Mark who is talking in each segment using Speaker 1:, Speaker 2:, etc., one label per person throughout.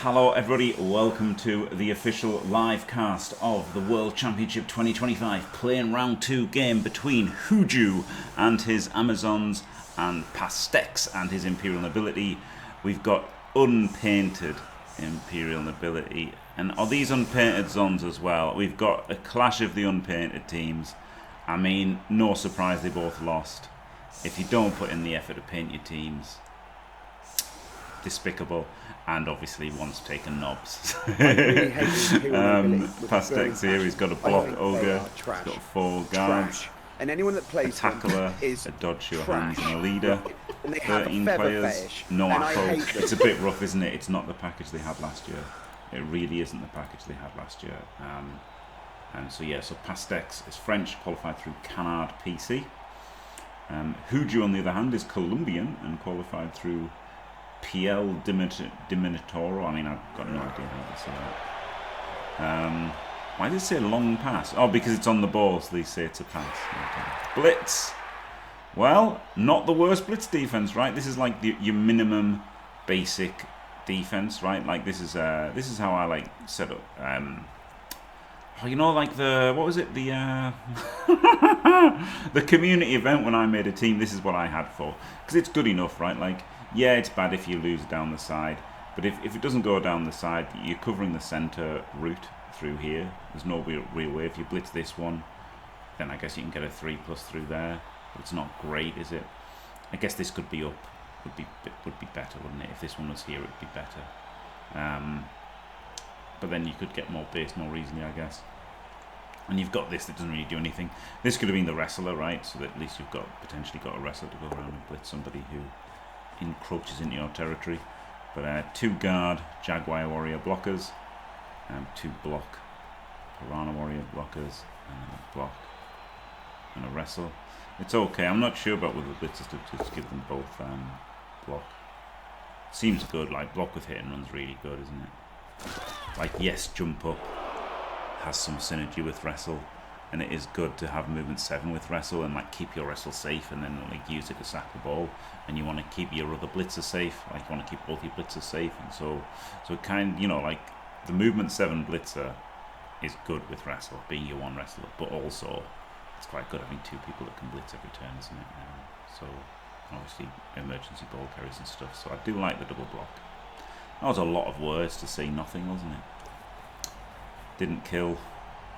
Speaker 1: Hello everybody, welcome to the official live cast of the World Championship 2025, playing round 2 game between HUJU and his Amazons and Pasteques and his Imperial Nobility. We've got unpainted Imperial Nobility, and are these unpainted Zons as well? We've got a clash of the unpainted teams. I mean, no surprise they both lost. If you don't put in the effort to paint your teams, despicable. And obviously one's taken knobs.
Speaker 2: I really hate
Speaker 1: Pasteques here, he's got a block ogre, he's got 4 guards,
Speaker 2: and anyone that plays
Speaker 1: a tackler,
Speaker 2: is
Speaker 1: a dodge your hands and a leader,
Speaker 2: and they
Speaker 1: 13 players, no AFO. It's a bit rough, isn't it? It's not the package they had last year. It really isn't the package they had last year. And so yeah, so Pasteques is French, qualified through Canard PC. HUJU on the other hand is Colombian and qualified through PL Diminatoro. I mean, I've got no idea how to say that. Why does it say long pass? Oh, because it's on the ball, so they say it's a pass. Okay. Blitz. Well, not the worst blitz defense, right? This is like your minimum basic defense, right? Like this is how I like set up. You know, like what was it? The the community event when I made a team. This is what I had for, because it's good enough, right? Like. Yeah, it's bad if you lose down the side, but if it doesn't go down the side, you're covering the centre route through here. There's no real way. If you blitz this one, then I guess you can get a 3+ through there, but it's not great, is it? I guess this could be up, would be better, wouldn't it? If this one was here, it'd be better. But then you could get more base more easily, I guess. And you've got this that doesn't really do anything. This could have been the wrestler, right? So that at least you've potentially got a wrestler to go around and blitz somebody who encroaches into your territory. But 2 guard Jaguar warrior blockers, 2 block Piranha warrior blockers, and a block and a wrestle. It's okay. I'm not sure about whether the blitzers to just give them both block. Seems good. Like block with hit and run's really good, isn't it? Like yes, jump up has some synergy with wrestle. And it is good to have movement 7 with wrestle and like keep your wrestle safe, and then like use it to sack the ball. And you want to keep your other blitzers safe. Like you want to keep both your blitzers safe, and so it kind, you know, like the movement 7 blitzer is good with wrestle, being your one wrestler, but also it's quite good having 2 people that can blitz every turn, isn't it? So obviously emergency ball carries and stuff. So I do like the double block. That was a lot of words to say nothing, wasn't it? Didn't kill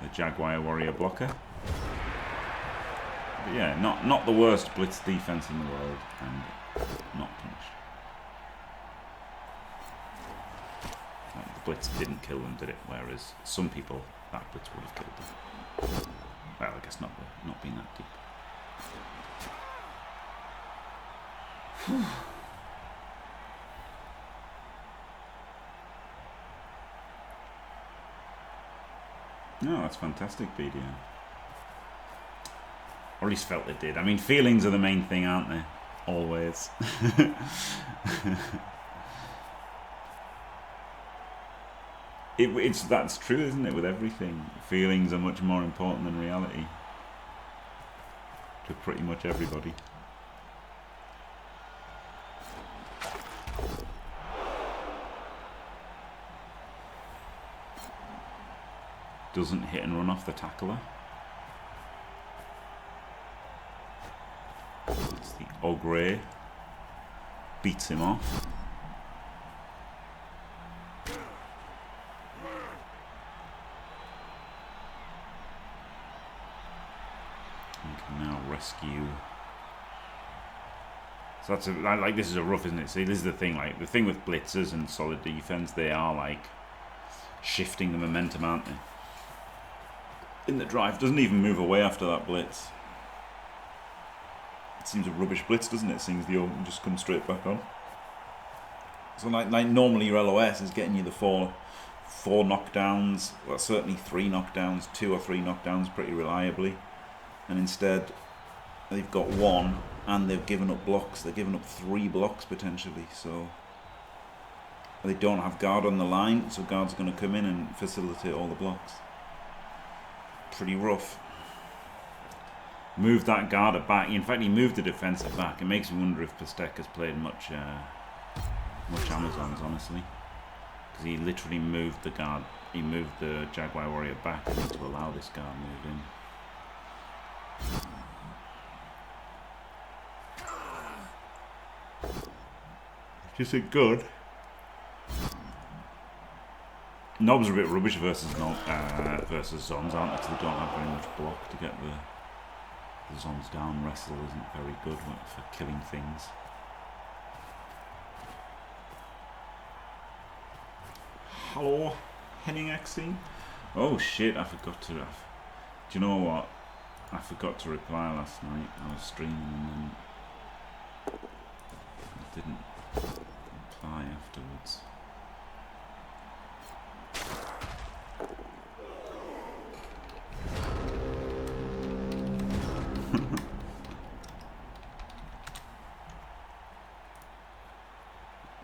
Speaker 1: the Jaguar warrior blocker. But yeah, not the worst blitz defense in the world, and not punished. Like, the blitz didn't kill them, did it? Whereas some people, that blitz would have killed them. Well, I guess not being that deep. No, that's fantastic, BDM. Or at least felt it did. I mean, feelings are the main thing, aren't they? Always. That's true, isn't it, with everything? Feelings are much more important than reality. To pretty much everybody. Doesn't hit and run off the tackler. It's the Ogre. Beats him off. You can now rescue. So that's like this is a rough, isn't it? See, this is the thing. Like the thing with blitzers and solid defense, they are like shifting the momentum, aren't they? In the drive, doesn't even move away after that blitz. It seems a rubbish blitz, doesn't it? Seems the open just comes straight back on. So like normally your LOS is getting you the four knockdowns, well certainly 3 knockdowns, 2 or 3 knockdowns pretty reliably, and instead they've got 1 and they've given up blocks. They're giving up 3 blocks potentially. So they don't have guard on the line, so guard's going to come in and facilitate all the blocks. Pretty rough. Moved that guard back. In fact, he moved the defensive back. It makes me wonder if Pasteques has played much Amazons, honestly. Because he literally moved the guard. He moved the Jaguar warrior back to allow this guard move in. Is it good? Knobs are a bit rubbish versus Zons, aren't they? 'Cause they don't have very much block to get the Zons down. Wrestle isn't very good for killing things. Hello, Henning Axie. Oh shit! I forgot to. Do you know what? I forgot to reply last night. I was streaming and then I didn't reply afterwards.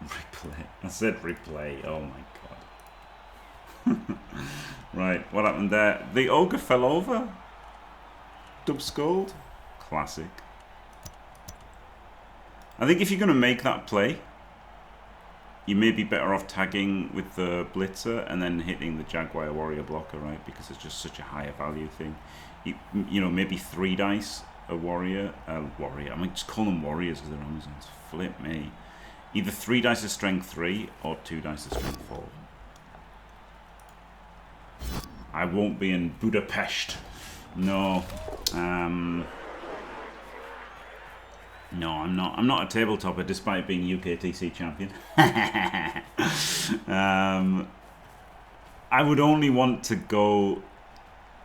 Speaker 1: Replay. I said replay. Oh my god. Right, what happened there? The ogre fell over. Dub scold. Classic. I think if you're going to make that play, you may be better off tagging with the blitzer and then hitting the Jaguar warrior blocker, right? Because it's just such a higher value thing. You know, maybe 3 dice a warrior. I mean, just call them warriors because they're Amazons. Flip me. Either 3 dice of strength 3 or 2 dice of strength 4. I won't be in Budapest. No. No, I'm not. I'm not a tabletopper, despite being UKTC champion. I would only want to go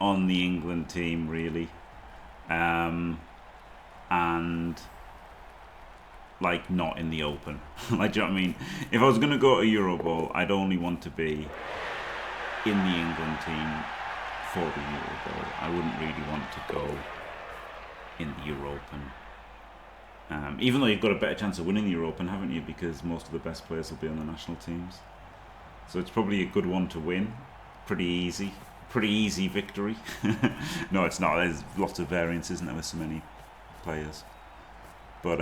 Speaker 1: on the England team, really, and like not in the open. Like, do you know what I mean? If I was going to go to Euro Bowl, I'd only want to be in the England team for the Euro Bowl. I wouldn't really want to go in the European. Even though you've got a better chance of winning the European, haven't you? Because most of the best players will be on the national teams. So it's probably a good one to win. Pretty easy victory. No, it's not. There's lots of variance, isn't there, with so many players. But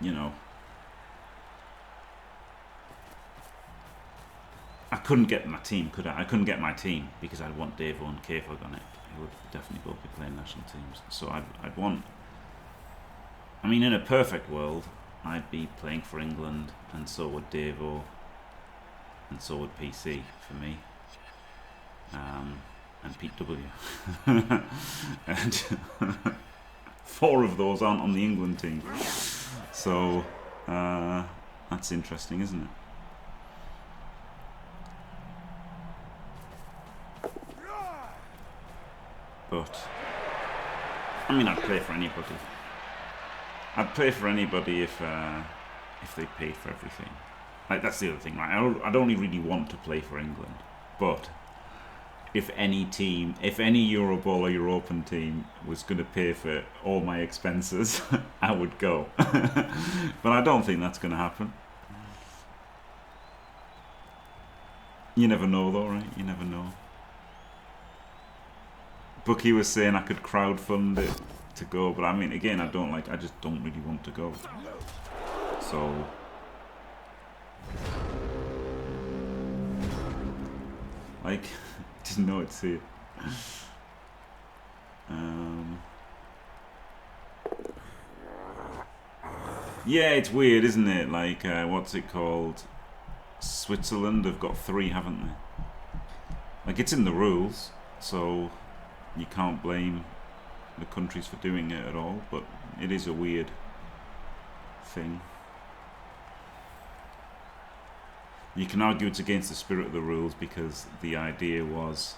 Speaker 1: you know, I couldn't get my team, could I? I couldn't get my team because I'd want Davo and K-Fog on it. Who would definitely both be playing national teams. So I'd want... I mean, in a perfect world, I'd be playing for England, and so would Davo, and so would PC for me. And Pete W. And 4 of those aren't on the England team. So that's interesting, isn't it? But I mean, I'd play for anybody. I'd play for anybody if they paid for everything. Like, that's the other thing, right? I'd only really want to play for England, but if any Euro Bowl or European team was going to pay for all my expenses, I would go. But I don't think that's going to happen. You never know, though, right? You never know. Bookie was saying I could crowdfund it to go, but I mean, again, I just don't really want to go. So like, didn't know it's here. Yeah, it's weird, isn't it? Like, what's it called? Switzerland have got 3, haven't they? Like, it's in the rules, so you can't blame the countries for doing it at all, but it is a weird thing. You can argue it's against the spirit of the rules because the idea was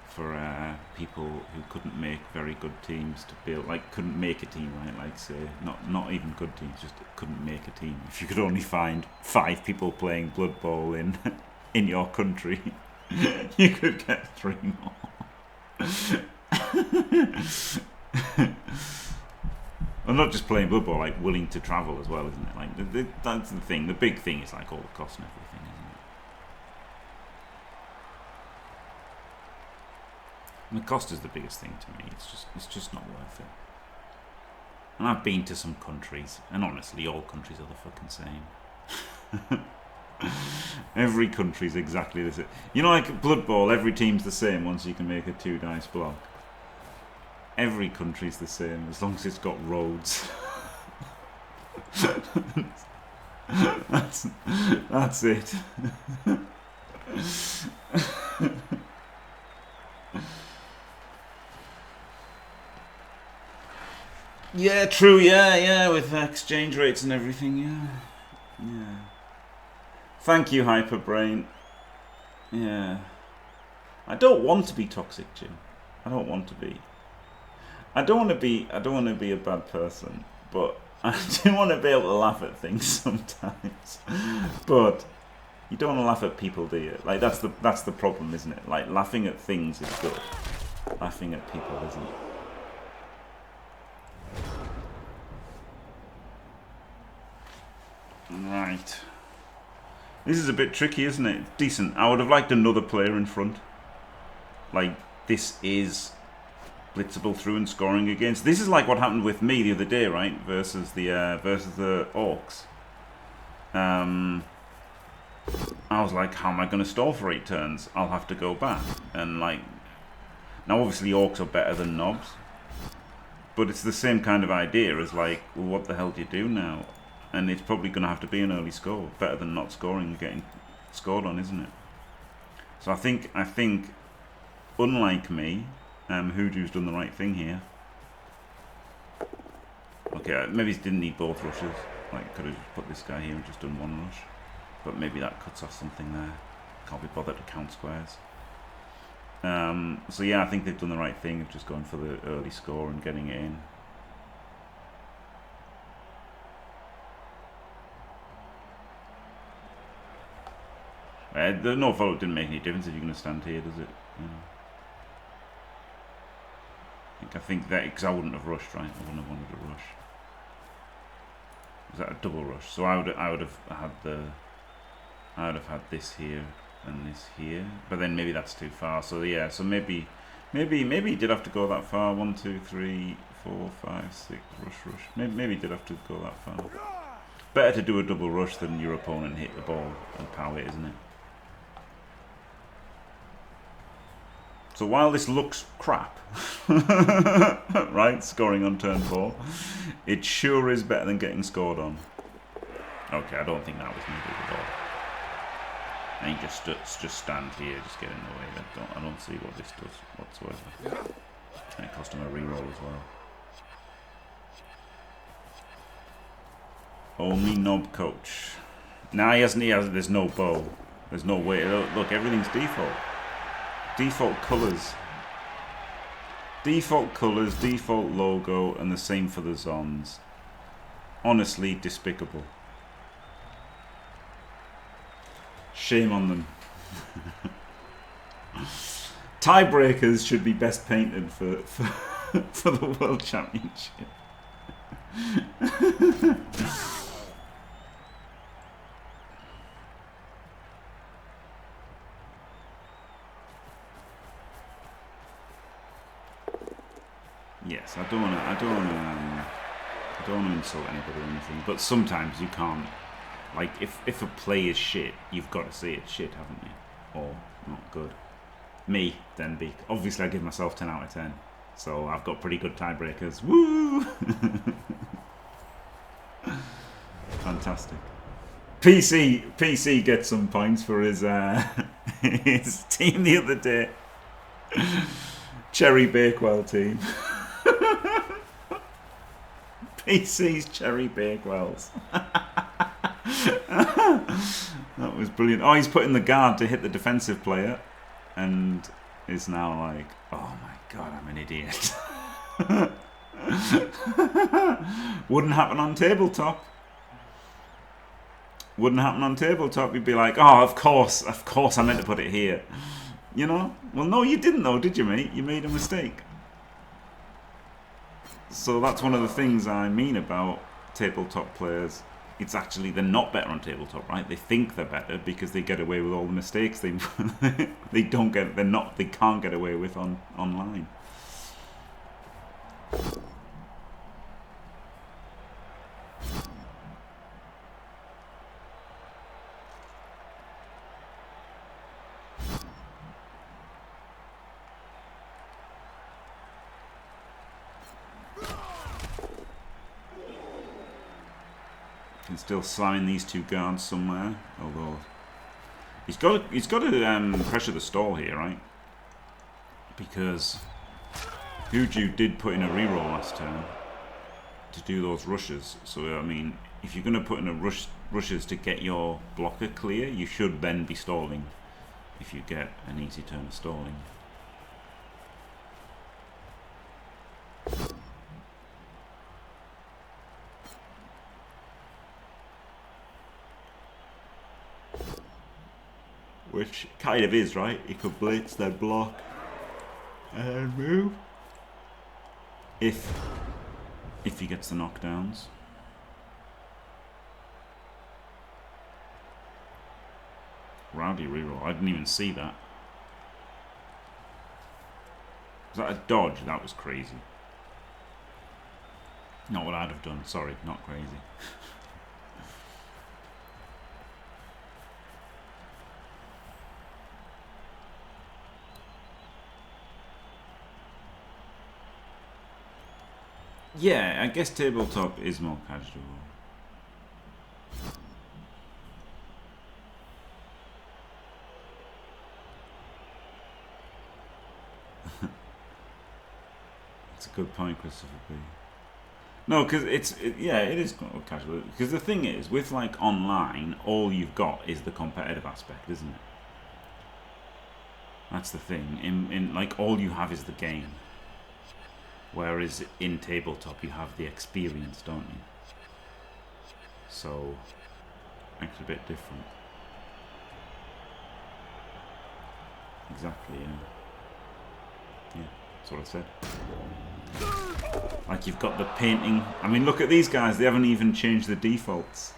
Speaker 1: for people who couldn't make very good teams to build, like, couldn't make a team, right? Like, say, not even good teams, just couldn't make a team. If you could only find 5 people playing Blood Bowl in your country, you could get 3 more. I'm not just playing Blood Bowl, like willing to travel as well, isn't it? Like that's the thing. The big thing is like all the cost and everything, isn't it? And the cost is the biggest thing to me. It's just not worth it. And I've been to some countries, and honestly, all countries are the fucking same. Every country's exactly the same. You know, like Blood Bowl, every team's the same once you can make a 2-dice block. Every country's the same as long as it's got roads. That's it. Yeah, true. Yeah, with exchange rates and everything. Yeah. Thank you, Hyperbrain. Yeah. I don't want to be toxic, Jim. I don't want to be. I don't want to be a bad person, but I do want to be able to laugh at things sometimes. But you don't want to laugh at people, do you? Like that's the problem, isn't it? Like laughing at things is good. Laughing at people isn't. Right. This is a bit tricky, isn't it? Decent. I would have liked another player in front. Like, this is blitzable through and scoring against. This is like what happened with me the other day, right? Versus the Orcs. I was like, how am I going to stall for 8 turns? I'll have to go back. And like, now obviously Orcs are better than Knobs. But it's the same kind of idea as like, well, what the hell do you do now? And it's probably going to have to be an early score. Better than not scoring and getting scored on, isn't it? So I think, unlike me, HUJU's done the right thing here. Okay, maybe he didn't need both rushes. Like, could have just put this guy here and just done one rush. But maybe that cuts off something there. Can't be bothered to count squares. So yeah, I think they've done the right thing of just going for the early score and getting it in. The no follow didn't make any difference if you're going to stand here, does it? I think that because I wouldn't have rushed, right? I wouldn't have wanted to rush. Was that a double rush? So I would have had this here and this here, but then maybe that's too far. So yeah, so maybe he did have to go that far. 1, 2, 3, 4, 5, 6 rush. Maybe he did have to go that far. Better to do a double rush than your opponent hit the ball and power it, isn't it? So while this looks crap, right, scoring on turn 4, it sure is better than getting scored on. Okay, I don't think that was needed at all. And you just stand here, just get in the way. I don't see what this does whatsoever. And it cost him a reroll as well. Only Knob Coach. Nah, there's no bow. There's no way. Look, everything's default. Default colours. Default colours, default logo, and the same for the Zons. Honestly, despicable. Shame on them. Tiebreakers should be best painted for the World Championship. Yes, I don't want to insult anybody or anything, but sometimes you can't. Like, if a play is shit, you've got to say it's shit, haven't you? Or not good. Me, then be. Obviously, I give myself 10 out of 10, so I've got pretty good tiebreakers. Woo! Fantastic. PC gets some points for his his team the other day. Cherry Bakewell team. PC's Cherry Bakewells. That was brilliant. Oh, he's putting the guard to hit the defensive player, and is now like, oh my god, I'm an idiot. Wouldn't happen on tabletop. Wouldn't happen on tabletop. You'd be like, oh, of course, I meant to put it here. You know? Well, no, you didn't though, did you, mate? You made a mistake. So that's one of the things I mean about tabletop players. It's actually, they're not better on tabletop, right? They think they're better because they get away with all the mistakes they can't get away with online. Can still sign these two guards somewhere, although he's got to pressure the stall here, right? Because HUJU did put in a reroll last turn to do those rushes. So I mean, if you're going to put in a rushes to get your blocker clear, you should then be stalling. If you get an easy turn of stalling. Which kind of is, right? He could blitz, then block, and then move. If he gets the knockdowns. Rowdy reroll. I didn't even see that. Was that a dodge? That was crazy. Not what I'd have done. Sorry, not crazy. Yeah, I guess tabletop is more casual. That's a good point, Christopher B. No, because yeah, it is more casual. Because the thing is, with like online, all you've got is the competitive aspect, isn't it? That's the thing. In like, all you have is the game. Whereas in tabletop you have the experience, don't you? So, actually a bit different. Exactly, yeah. Yeah, that's what I said. Like, you've got the painting. I mean, look at these guys, they haven't even changed the defaults.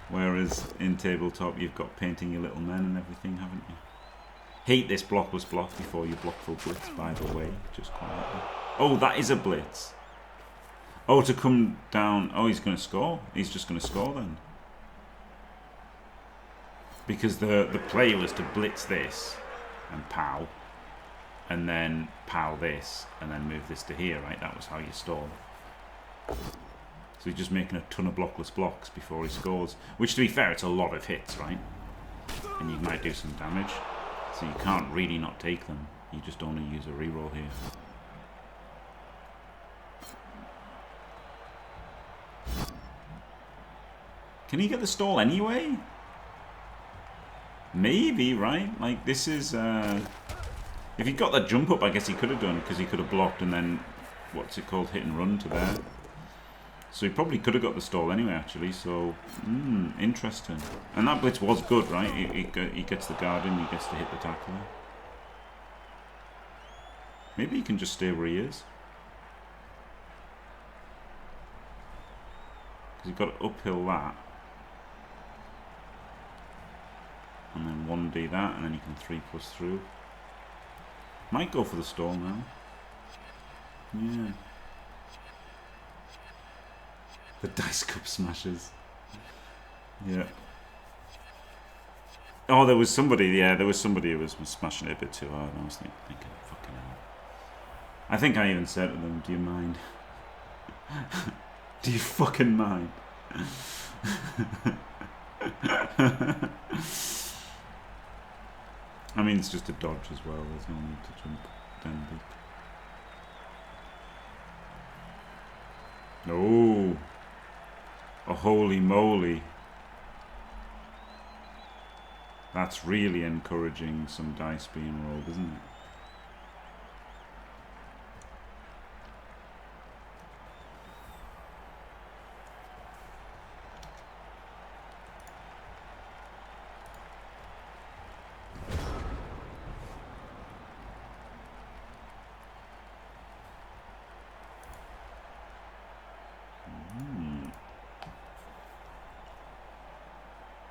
Speaker 1: Whereas in tabletop you've got painting your little men and everything, haven't you? Hate this block was blocked before you block full blitz, by the way, just quietly. Oh, that is a blitz. Oh, to come down. Oh, he's going to score. He's just going to score then. Because the play was to blitz this and pow. And then pow this. And then move this to here, right? That was how you stall. So he's just making a ton of blockless blocks before he scores. Which, to be fair, it's a lot of hits, right? And you might do some damage. So you can't really not take them. You just only use a reroll here. Can he get the stall anyway? Maybe, right? Like, this is... if he got that jump up, I guess he could have done, because he could have blocked and then... What's it called? Hit and run to there. So he probably could have got the stall anyway, actually. So, interesting. And that blitz was good, right? He gets the guard in, he gets to hit the tackler. Maybe he can just stay where he is. Because you've got to uphill that. And then 1D that, and then you can 3+ through. Might go for the stall now. Yeah. The dice cup smashes. Yeah. Oh, there was somebody, yeah, there was somebody who was smashing it a bit too hard. I was thinking, fucking hell. I think I even said to them, do you mind? Do you fucking mind? I mean, it's just a dodge as well. There's no need to jump down deep. Oh, oh, holy moly! That's really encouraging some dice being rolled, isn't it?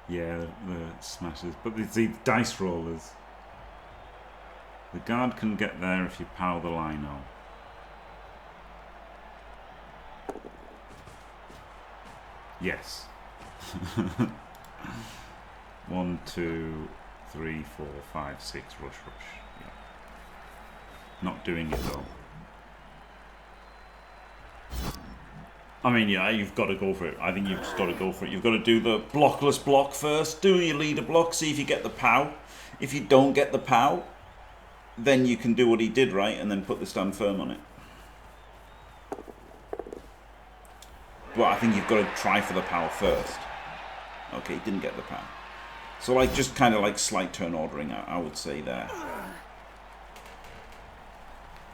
Speaker 1: Yeah, the smashes. But the dice rollers. The guard can get there if you power the line on. Yes. 1, 2, 3, 4, 5, 6, rush. Yeah. Not doing it though. I mean, yeah, you've got to go for it. I think you've just got to go for it. You've got to do the blockless block first. Do your leader block, see if you get the POW. If you don't get the POW, then you can do what he did, right, and then put the stand firm on it. But I think you've got to try for the POW first. Okay, didn't get the POW. So, like, just kind of like slight turn ordering, I would say there.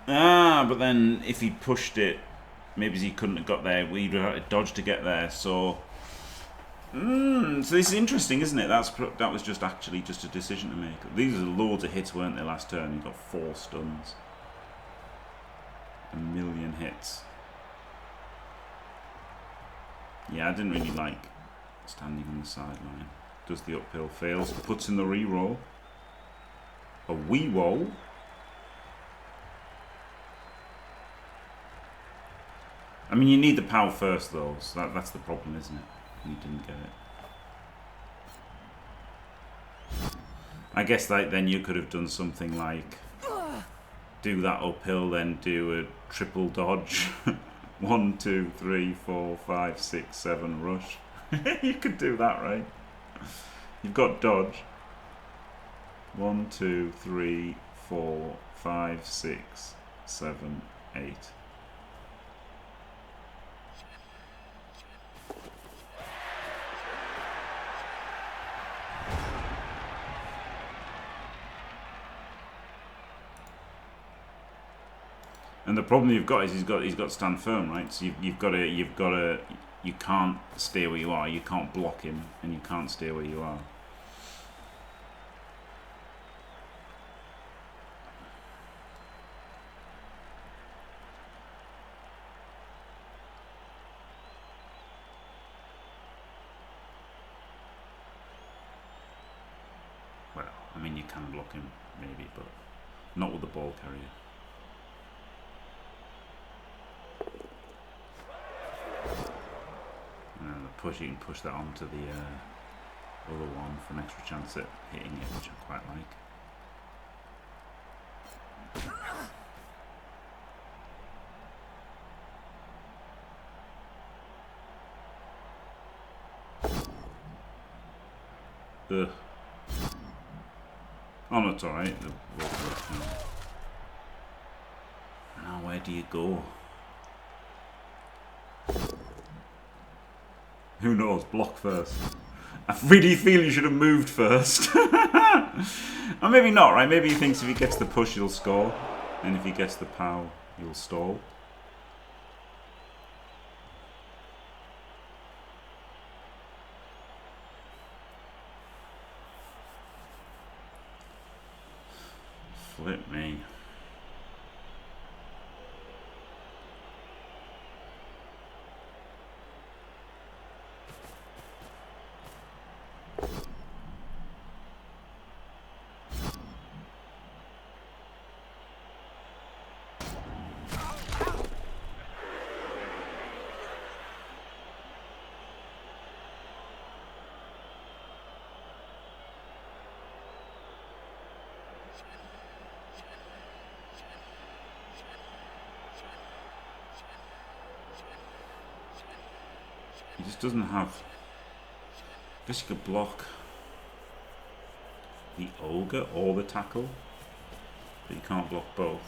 Speaker 1: Ah, but then if he pushed it, maybe he couldn't have got there. We'd have had to dodge to get there. So, so this is interesting, isn't it? That was just actually just a decision to make. These are loads of hits, weren't they? Last turn, he got 4 stuns, 1,000,000 hits. Yeah, I didn't really like standing on the sideline. Does the uphill, fails, puts in the re-roll. A wee roll. I mean, you need the POW first, though, so that's the problem, isn't it? You didn't get it. I guess like then you could have done something like do that uphill, then do a triple dodge. 1, 2, 3, 4, 5, 6, 7 rush. You could do that, right? You've got dodge. 1, 2, 3, 4, 5, 6, 7, 8. And the problem you've got is he's got to stand firm, right? So you've got to you can't stay where you are. You can't block him, and you can't stay where you are. Well, I mean, you can block him maybe, but not with the ball carrier. Push, you can push that onto the other one for an extra chance at hitting it, which I quite like. Ugh. Oh, no, it's alright. Now, where do you go? Who knows? Block first. I really feel you should have moved first. Or maybe not, right? Maybe he thinks if he gets the push, he'll score. And if he gets the POW, he'll stall. Flip me. He just doesn't have... I guess you could block the ogre or the tackle, but you can't block both.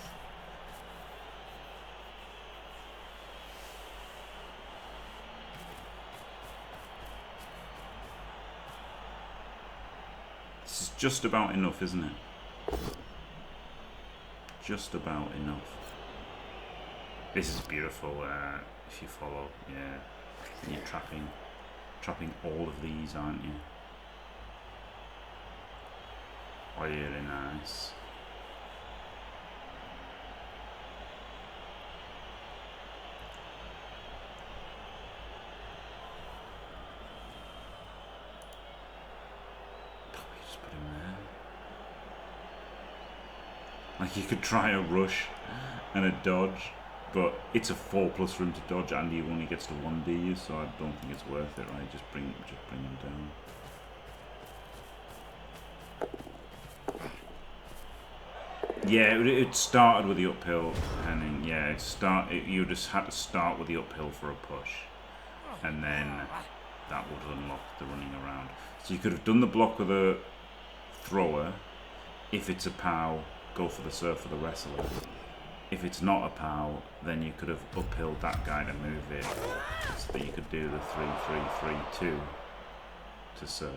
Speaker 1: This is just about enough, isn't it? Just about enough. This is beautiful if you follow, yeah. And you're trapping all of these, aren't you? Really nice. Probably just put him there. Like you could try a rush and a dodge, but it's a 4+ for him to dodge, and he only gets to 1D you, so I don't think it's worth it, right? Just bring him down. Yeah, it started with the uphill, and then, yeah, you just had to start with the uphill for a push. and then that would unlock the running around. So you could have done the block with a thrower. If it's a POW, go for the serve for the wrestler. If it's not a POW, then you could have uphilled that guy to move it, so that you could do the 3-3-3-2 to serve.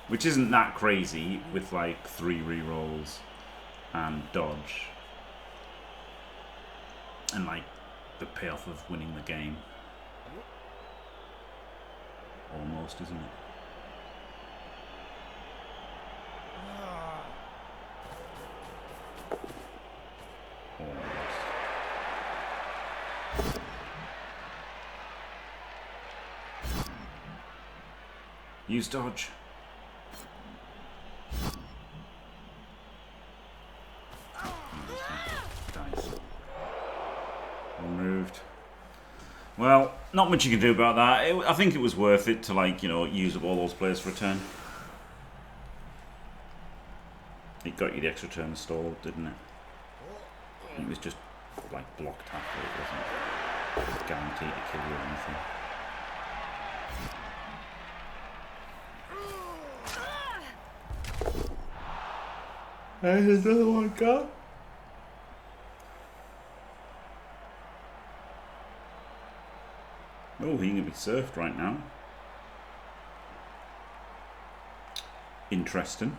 Speaker 1: Which isn't that crazy with like 3 rerolls and dodge. And like the payoff of winning the game. Almost, isn't it? Almost. Use dodge. Dice. Removed. Well, not much you can do about that. I think it was worth it to, like, you know, use up all those players for a turn. It got you the extra turn stalled, didn't it? It was just like block tackle. It wasn't guaranteed to kill you or anything. There's another one gone. Oh, he can be surfed right now. Interesting.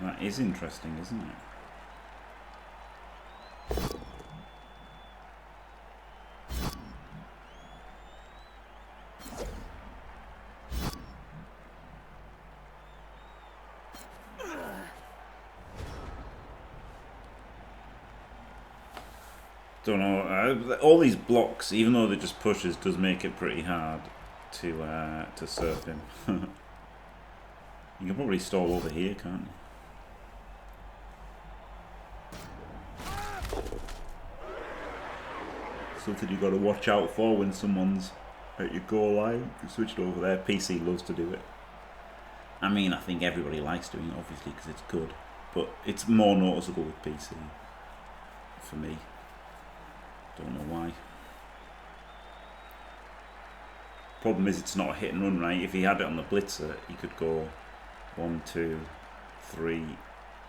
Speaker 1: That is interesting, isn't it? Don't know. All these blocks, even though they're just pushes, does make it pretty hard to surf him. You can probably stall over here, can't you? Something you got to watch out for when someone's at your goal line. You switch it over there. PC loves to do it. I mean, I think everybody likes doing it, obviously, because it's good. But it's more noticeable with PC. For me. Don't know why. Problem is, it's not a hit and run, right? If he had it on the blitzer, he could go 1, 2, 3,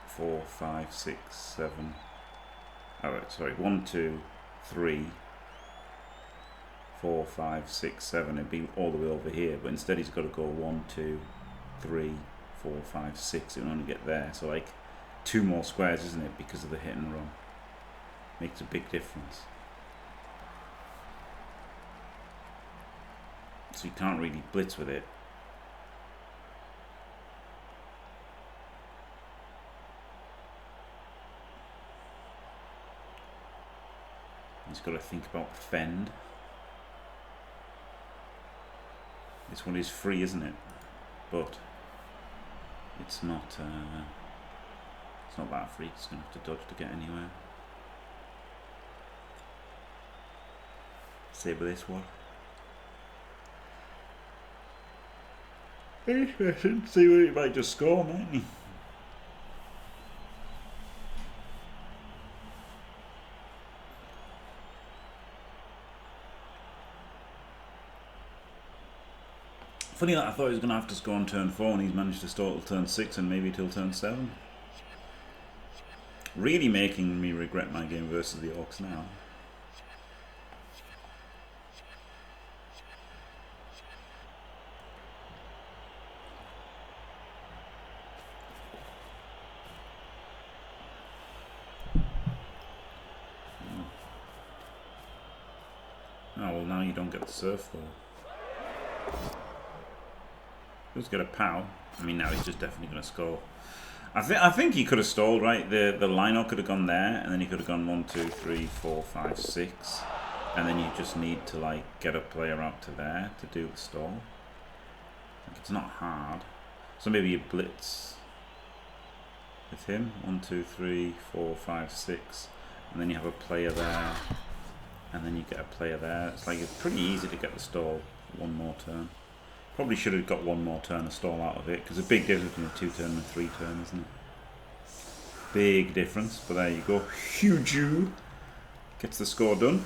Speaker 1: 4, 5, 6, 7. Alright, sorry. 1, 2, 3, 4, 5, 6, 7. It'd be all the way over here. But instead, he's got to go 1, 2, 3, 4, 5, 6. It will only get there. So, like, 2 more squares, isn't it? Because of the hit and run. Makes a big difference. So you can't really blitz with it. He's got to think about fend. This one is free, isn't it? But it's not that free. It's going to have to dodge to get anywhere. Save with this one. Interesting. See what he might just score, mightn't he? Funny that I thought he was going to have to score on turn 4 and he's managed to stall till turn 6 and maybe till turn 7. Really making me regret my game versus the Orcs now. Oh, well, now you don't get the surf though. Let's get a POW. I mean, now he's just definitely going to score. I think he could have stalled, right? The line-out could have gone there, and then he could have gone 1, 2, 3, 4, 5, 6. And then you just need to, like, get a player out to there to do the stall. Like, it's not hard. So maybe you blitz with him. 1, 2, 3, 4, 5, 6. And then you have a player there. And then you get a player there. It's like it's pretty easy to get the stall one more turn. Probably should have got one more turn of stall out of it, because a big difference between a 2-turn and a 3-turn, isn't it? Big difference, but there you go. HUJU gets the score done.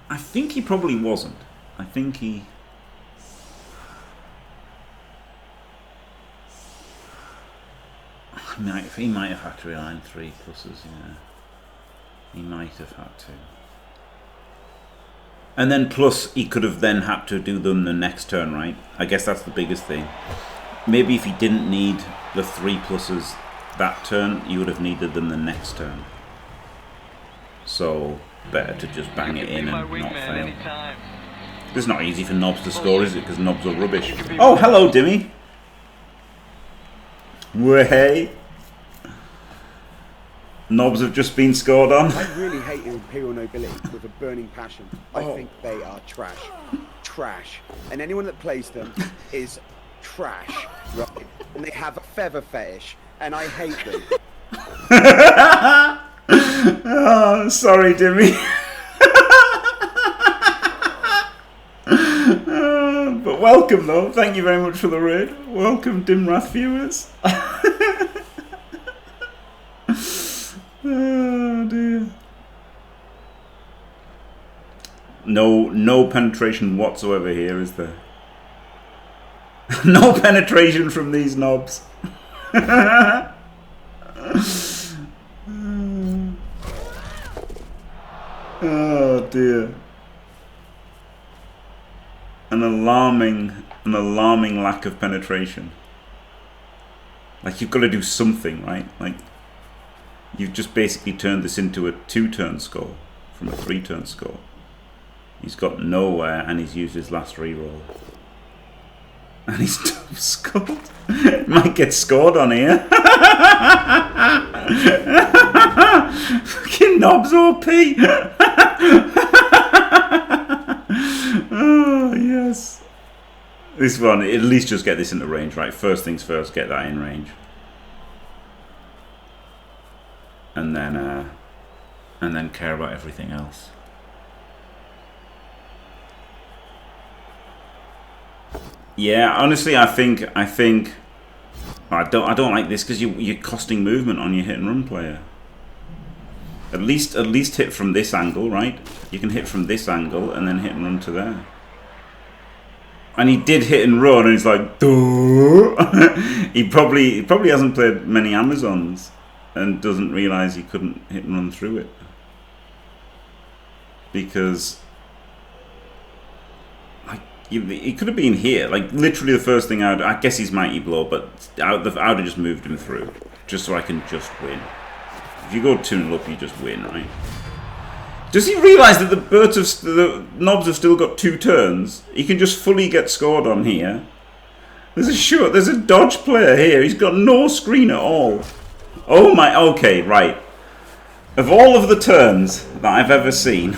Speaker 1: I think he probably wasn't. I think he... He might have had to align 3 pluses, yeah. He might have had to. And then plus, he could have then had to do them the next turn, right? I guess that's the biggest thing. Maybe if he didn't need the 3 pluses that turn, he would have needed them the next turn. So... better to just bang it in and not fail. It's not easy for knobs to score, is it? Because knobs are rubbish. Oh, hello, Dimmy. Way. Knobs have just been scored on.
Speaker 2: I really hate Imperial Nobility with a burning passion. I think they are trash. Trash. And anyone that plays them is trash. Right? And they have a feather fetish. And I hate them.
Speaker 1: Oh, sorry, Dimmy. But welcome, though. Thank you very much for the raid. Welcome, Dimrath viewers. Oh dear. No penetration whatsoever here, is there? No penetration from these knobs. Oh dear. An alarming lack of penetration. Like, you've got to do something, right? Like, you've just basically turned this into a 2-turn score from a 3-turn score. He's got nowhere, and he's used his last reroll. And he's scored. Might get scored on here. Fucking knobs OP. Oh, yes. This one, at least just get this into range, right? First things first, get that in range. And then care about everything else. Yeah, honestly, I think I don't like this, because you're costing movement on your hit and run player. At least hit from this angle, right? You can hit from this angle and then hit and run to there. And he did hit and run, and he's like, duh. he probably hasn't played many Amazons and doesn't realize he couldn't hit and run through it, because he could have been here. Like, literally the first thing I guess he's Mighty Blow, but I would have just moved him through, just so I can just win. If you go 2-0 up, you just win, right? Does he realise that the knobs have still got 2 turns? He can just fully get scored on here. There's a dodge player here. He's got no screen at all. Oh my, okay, right. Of all of the turns that I've ever seen,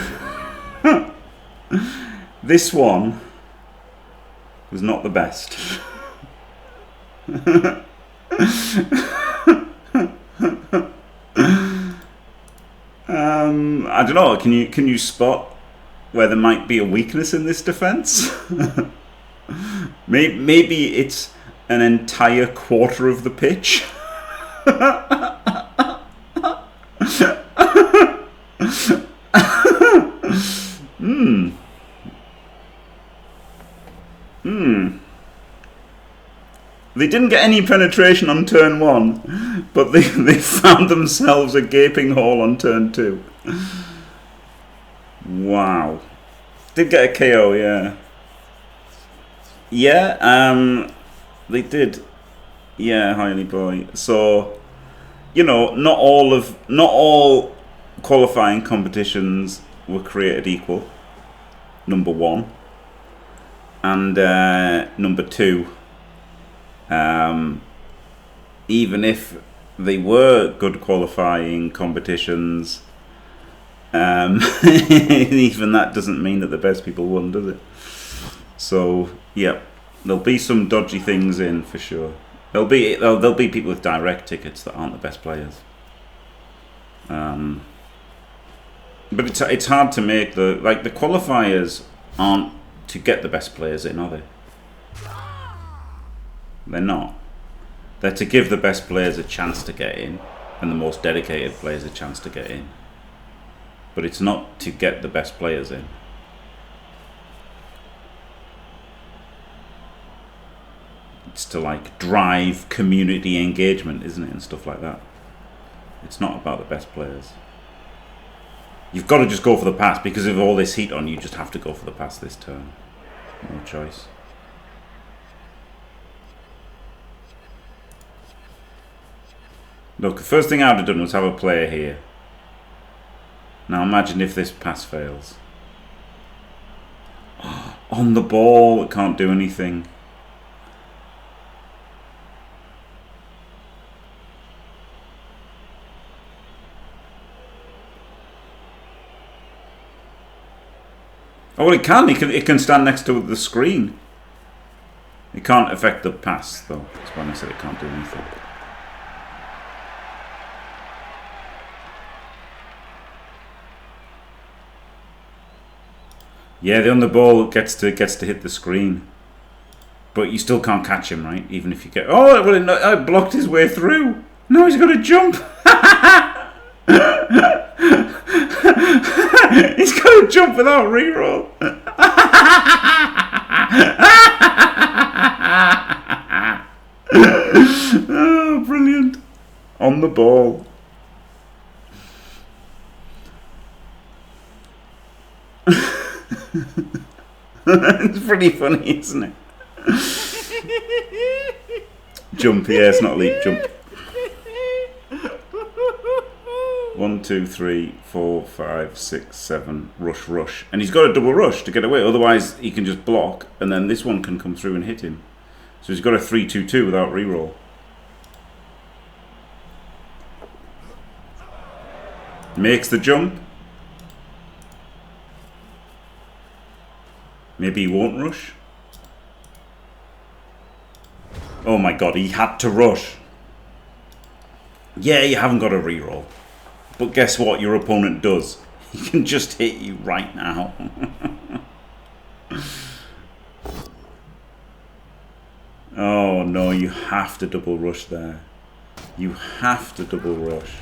Speaker 1: this one was not the best. I don't know. Can you spot where there might be a weakness in this defense? Maybe it's an entire quarter of the pitch. They didn't get any penetration on turn 1, but they found themselves a gaping hole on turn 2. Wow. Did get a KO, yeah. Yeah, they did. Yeah, Hiley boy. So, you know, not all qualifying competitions were created equal. Number 1. And number 2. Even if they were good qualifying competitions, even that doesn't mean that the best people won, does it? So, yeah, there'll be some dodgy things in for sure. There'll be people with direct tickets that aren't the best players. But it's hard to make the qualifiers aren't to get the best players in, are they? They're not. They're to give the best players a chance to get in, and the most dedicated players a chance to get in. But it's not to get the best players in. It's to like drive community engagement, isn't it, and stuff like that. It's not about the best players. You've got to just go for the pass because of all this heat on. You just have to go for the pass this turn. No choice. Look, the first thing I would have done was have a player here. Now imagine if this pass fails. On the ball, it can't do anything. Oh, well, it can. It can stand next to the screen. It can't affect the pass, though. That's why I said it can't do anything. Yeah, the on the ball gets to hit the screen, but you still can't catch him, right? Even if you get well, it blocked his way through. Now he's got to jump. He's got to jump without reroll. Oh, brilliant! On the ball. It's pretty funny, isn't it? Jump, yeah, it's not leap, jump. 1, 2, 3, 4, 5, 6, 7. Rush. And he's got a double rush to get away, otherwise he can just block, and then this one can come through and hit him. So he's got a 3-2-2 without reroll. Makes the jump. Maybe he won't rush. Oh my god, he had to rush. Yeah, you haven't got a reroll. But guess what your opponent does? He can just hit you right now. Oh no, you have to double rush there. You have to double rush.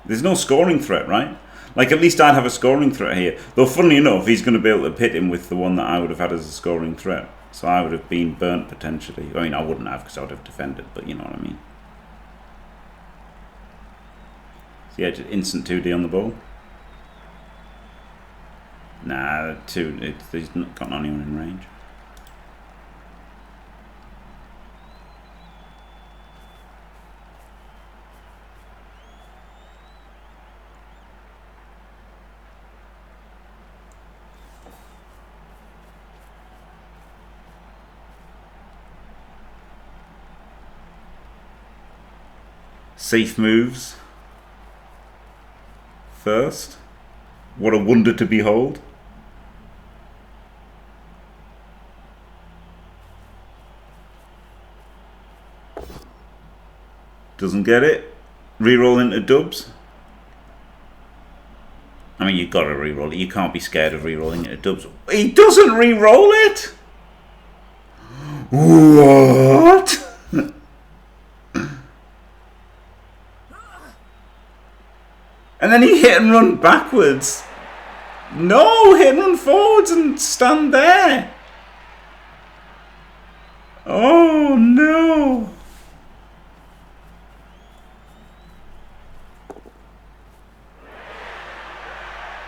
Speaker 1: There's no scoring threat, right? Like, at least I'd have a scoring threat here. Though, funnily enough, he's going to be able to hit him with the one that I would have had as a scoring threat. So I would have been burnt, potentially. I mean, I wouldn't have, because I would have defended, but you know what I mean. So yeah, just instant 2D on the ball. Nah, he's not got anyone in range. Safe moves first. What a wonder to behold. Doesn't get it. Reroll into dubs. I mean, you've got to reroll it. You can't be scared of rerolling into dubs. He doesn't reroll it. What? And then he hit and run backwards. No, hit and run forwards and stand there. Oh no.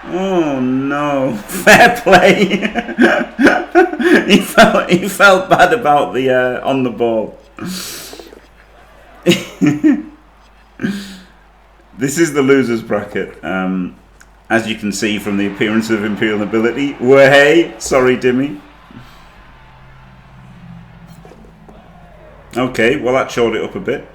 Speaker 1: Oh no. Fair play. he felt bad about the on the ball. This is the losers bracket. As you can see from the appearance of Imperial Nobility. Hey, sorry, Dimmy. Okay, well that showed it up a bit.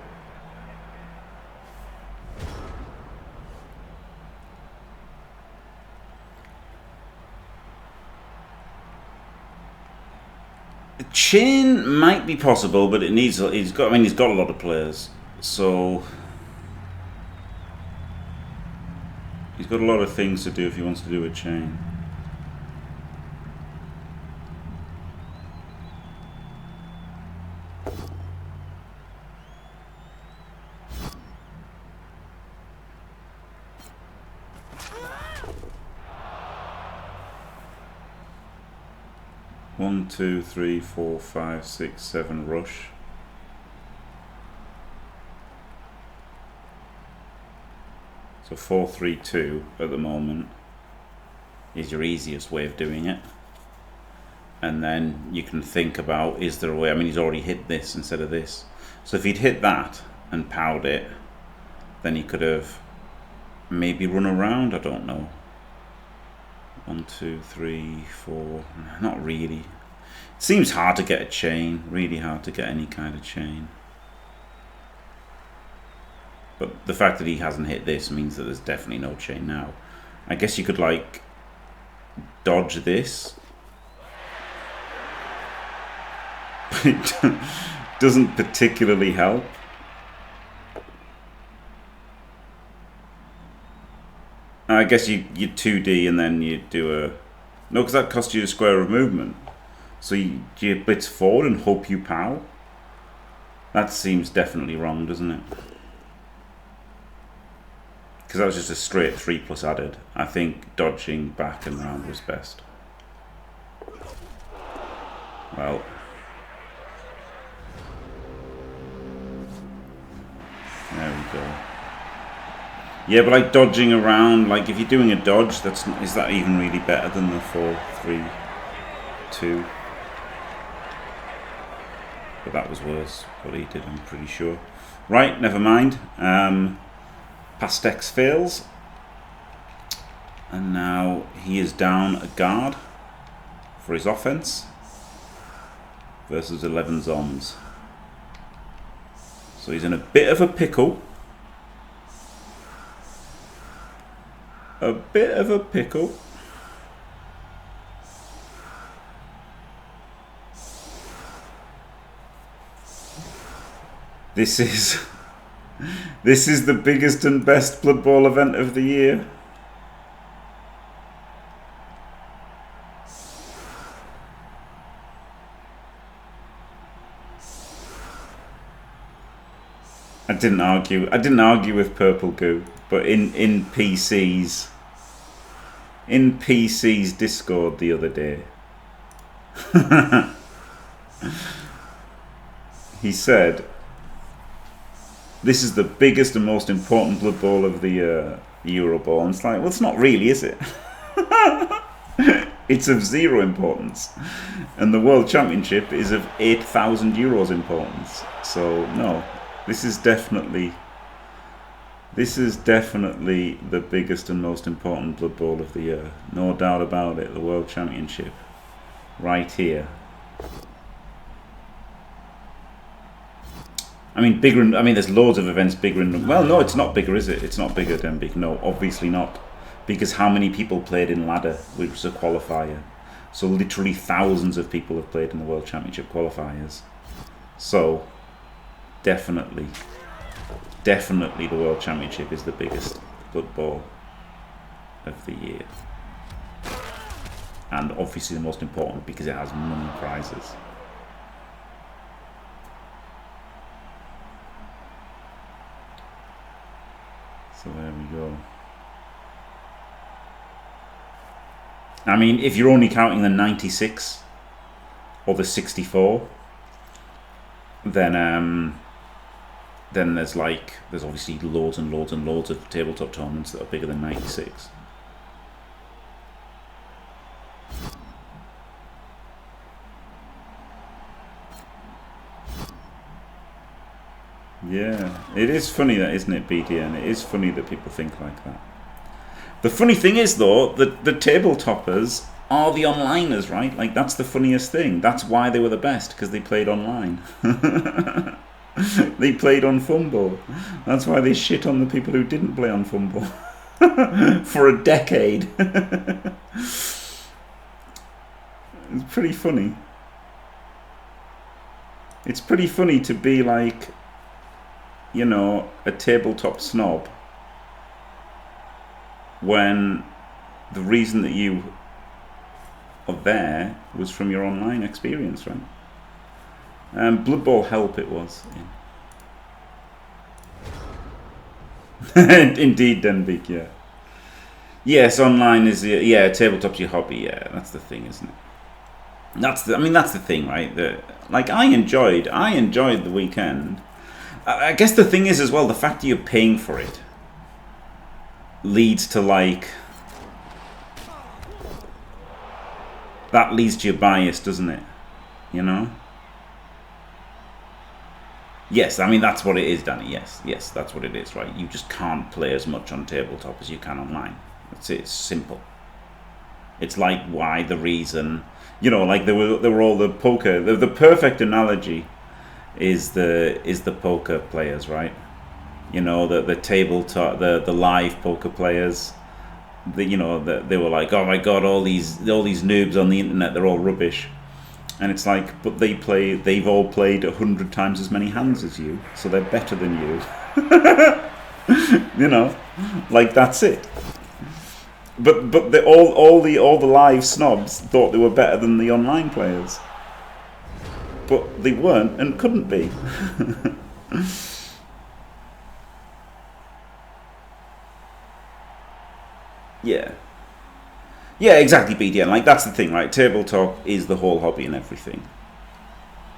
Speaker 1: A chain might be possible, but it needs. He's got a lot of players, so he's got a lot of things to do if he wants to do a chain. One, two, three, four, five, six, seven rush. So 4-3-2 at the moment is your easiest way of doing it. And then you can think about, is there a way? I mean, he's already hit this instead of this. So if he'd hit that and powed it, then he could have maybe run around. I don't know. 1, 2, 3, 4. Not really. It seems hard to get a chain. Really hard to get any kind of chain. But the fact that he hasn't hit this means that there's definitely no chain now. I guess you could like dodge this. But it doesn't particularly help. I guess you 2D and then you do a... No, because that costs you a square of movement. So you blitz forward and hope you pow. That seems definitely wrong, doesn't it? Because that was just a straight 3+ added. I think dodging back and round was best. Well... There we go. Yeah, but like dodging around, like if you're doing a dodge, is that even really better than the 4-3-2? But that was worse, what he did, I'm pretty sure. Right, never mind. Pasteques fails. And now he is down a guard for his offense versus 11 Zoms. So he's in a bit of a pickle. A bit of a pickle. This is the biggest and best Blood Bowl event of the year. I didn't argue with Purple Goo, but in PC's Discord the other day, he said, "This is the biggest and most important Blood Bowl of the Euro Bowl." And it's like, well, it's not really, is it? It's of 0 importance, and the World Championship is of 8,000 euros importance. So no. This is definitely the biggest and most important Blood Bowl of the year. No doubt about it. The World Championship. Right here. I mean, there's loads of events bigger in... Well, no, it's not bigger, is it? It's not bigger than big. No, obviously not. Because how many people played in ladder, which was a qualifier? So literally thousands of people have played in the World Championship qualifiers. So... Definitely the World Championship is the biggest Blood Bowl of the year. And obviously the most important because it has money prizes. So there we go. I mean, if you're only counting the 96 or the 64, then there's obviously loads and loads and loads of tabletop tournaments that are bigger than 96. Yeah, it is funny that, isn't it, BDN? It is funny that people think like that. The funny thing is, though, that the tabletoppers are the onliners, right? Like, that's the funniest thing. That's why they were the best, because they played online. They played on Fumble. That's why they shit on the people who didn't play on Fumble for a decade. It's pretty funny. It's pretty funny to be like, you know, a tabletop snob when the reason that you are there was from your online experience, right? Blood Bowl help it was. Yeah. Indeed, Denbeek, yeah. Yes, online is, yeah, tabletop's your hobby, yeah, that's the thing, isn't it? That's the thing, right? Like, I enjoyed the weekend. I guess the thing is as well, the fact that you're paying for it leads to, like, that leads to your bias, doesn't it? You know? Yes, I mean, that's what it is, Danny. Yes, that's what it is, right? You just can't play as much on tabletop as you can online. That's it. It's simple. It's like why the reason, you know, like there were all the poker. The perfect analogy is the poker players, right? You know, the tabletop, the live poker players. You know, they were like, oh my god, all these noobs on the internet, they're all rubbish. And it's like, but they've all played 100 times as many hands as you, so they're better than you. You know, like, that's it. But all the live snobs thought they were better than the online players, but they weren't and couldn't be. Yeah. Yeah, exactly, BDN. Like, that's the thing, right? Tabletop is the whole hobby and everything.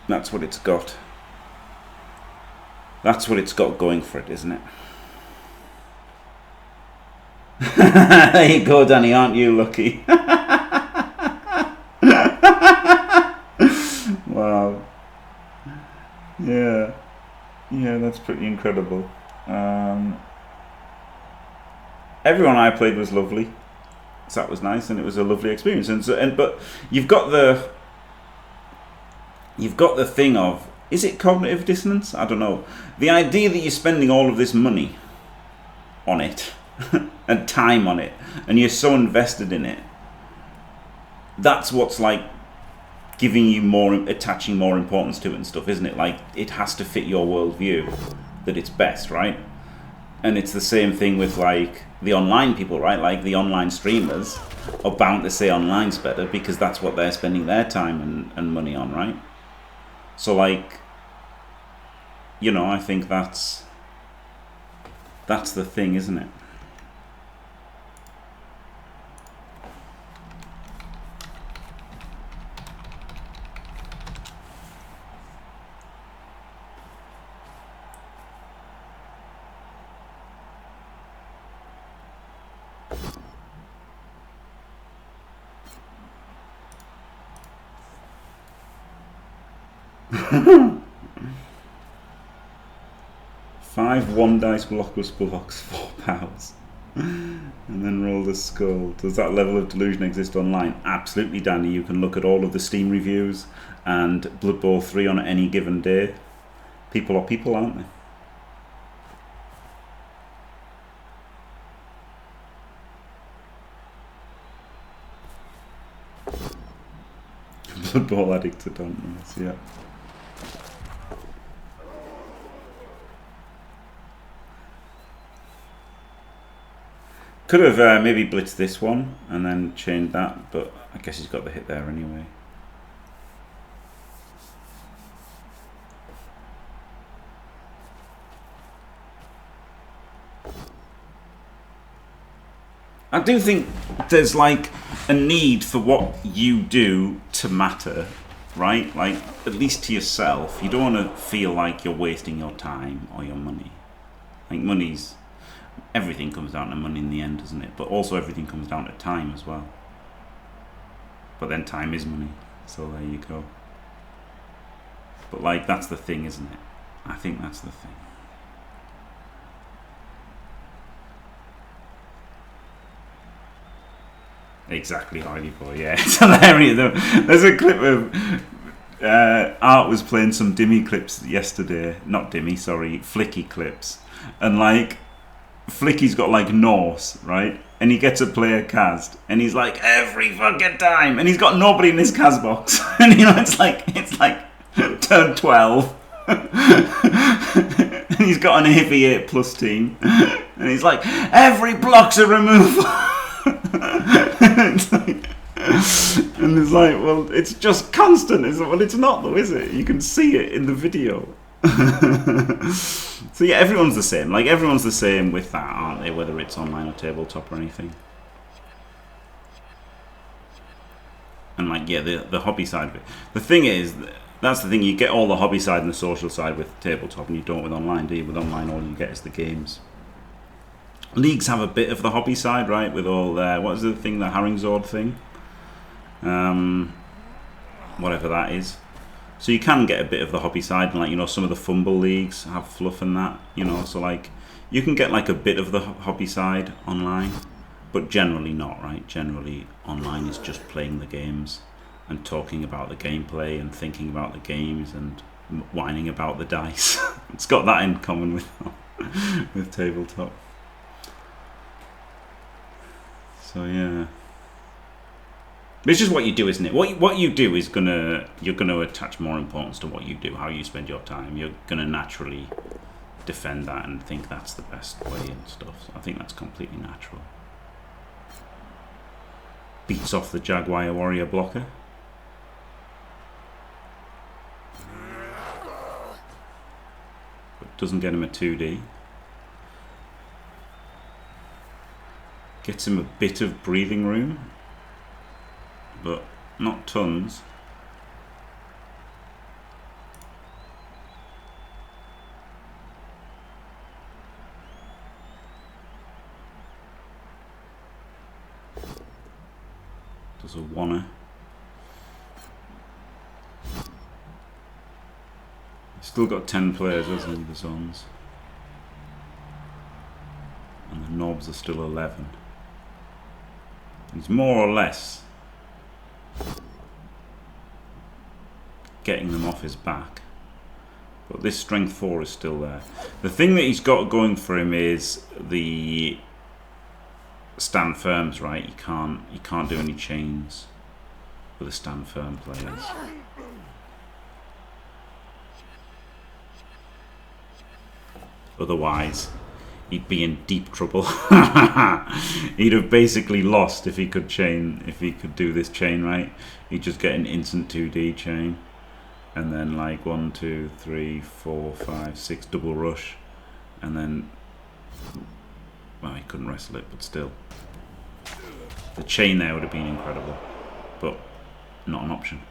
Speaker 1: That's what it's got. That's what it's got going for it, isn't it? There you go, Danny. Aren't you lucky? Wow. Yeah. Yeah, that's pretty incredible. Everyone I played was lovely. So that was nice, and it was a lovely experience. But you've got the thing of, is it cognitive dissonance? I don't know. The idea that you're spending all of this money on it and time on it, and you're so invested in it. That's what's like giving you attaching more importance to it and stuff, isn't it? Like, it has to fit your worldview that it's best, right? And it's the same thing with, like, the online people, right? Like, the online streamers are bound to say online's better because that's what they're spending their time and money on, right? So, like, you know, I think that's the thing, isn't it? Five one dice blockless blocks, £4, and then roll the skull. Does that level of delusion exist online? Absolutely, Danny. You can look at all of the Steam reviews and Blood Bowl 3 on any given day. People are people, aren't they? Blood Bowl addicts are don't know, yeah. Could have maybe blitzed this one and then chained that, but I guess he's got the hit there anyway. I do think there's, like, a need for what you do to matter, right? Like, at least to yourself. You don't want to feel like you're wasting your time or your money. Like, everything comes down to money in the end, doesn't it? But also everything comes down to time as well. But then time is money, so there you go. But like, that's the thing, isn't it? I think that's the thing. Exactly, Hardy Boy. Yeah, it's hilarious. There's a clip of Art was playing some Dimmy clips yesterday. Not Dimmy, sorry, Flicky clips. And like, Flicky's got like Norse, right? And he gets a player cast, and he's like, every fucking time, and he's got nobody in his cast box. And you know, it's like turn 12. And he's got an AV8 plus team, and he's like, every block's a removal. And it's like, well, it's just constant, isn't it? Well, it's not though, is it? You can see it in the video. So yeah, everyone's the same. Like, everyone's the same with that, aren't they? Whether it's online or tabletop or anything. And like, yeah, the hobby side of it. The thing is, that's the thing. You get all the hobby side and the social side with tabletop, and you don't with online, do you? With online, all you get is the games. Leagues have a bit of the hobby side, right? With all what is the thing, the Haringzord thing, whatever that is. So you can get a bit of the hobby side, and like, you know, some of the fumble leagues have fluff and that, you know. So like, you can get like a bit of the hobby side online, but generally not, right? Generally, online is just playing the games and talking about the gameplay and thinking about the games and whining about the dice. It's got that in common with tabletop. So yeah, it's just what you do, isn't it? What you do is you're gonna attach more importance to what you do, how you spend your time. You're gonna naturally defend that and think that's the best way and stuff. So I think that's completely natural. Beats off the Jaguar Warrior blocker. But doesn't get him a 2D. Gets him a bit of breathing room, but not tons. Does a wanna. Still got 10 players, hasn't he, the zones? And the knobs are still 11. He's more or less getting them off his back, but this strength 4 is still there. The thing that he's got going for him is the stand firms, right? He can't do any chains with the stand firm players. Otherwise, he'd be in deep trouble. He'd have basically lost if he could do this chain right. He'd just get an instant 2D chain, and then like 1, 2, 3, 4, 5, 6 double rush, and then, well, he couldn't wrestle it, but still, the chain there would have been incredible, but not an option.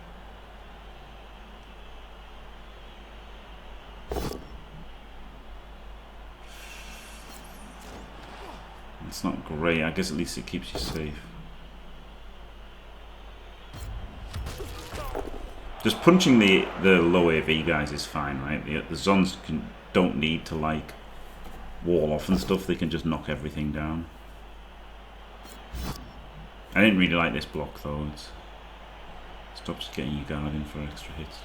Speaker 1: It's not great. I guess at least it keeps you safe. Just punching the low AV guys is fine, right? The Zons don't need to like wall off and stuff. They can just knock everything down. I didn't really like this block though. It stops getting you guard in for extra hits.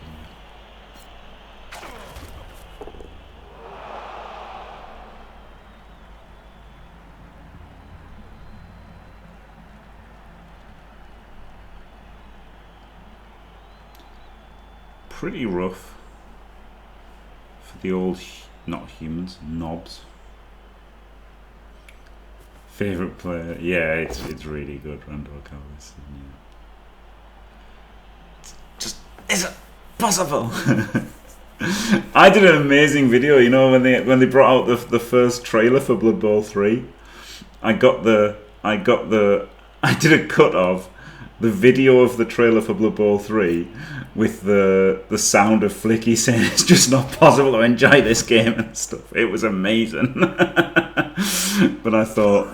Speaker 1: Pretty rough for the old, not humans, knobs. Favorite player, yeah, it's really good, Randall Calvis. Yeah. Just, is it possible? I did an amazing video, you know, when they brought out the first trailer for Blood Bowl 3. I did a cut of the video of the trailer for Blood Bowl 3 with the sound of Flicky saying it's just not possible to enjoy this game and stuff. It was amazing. But I thought,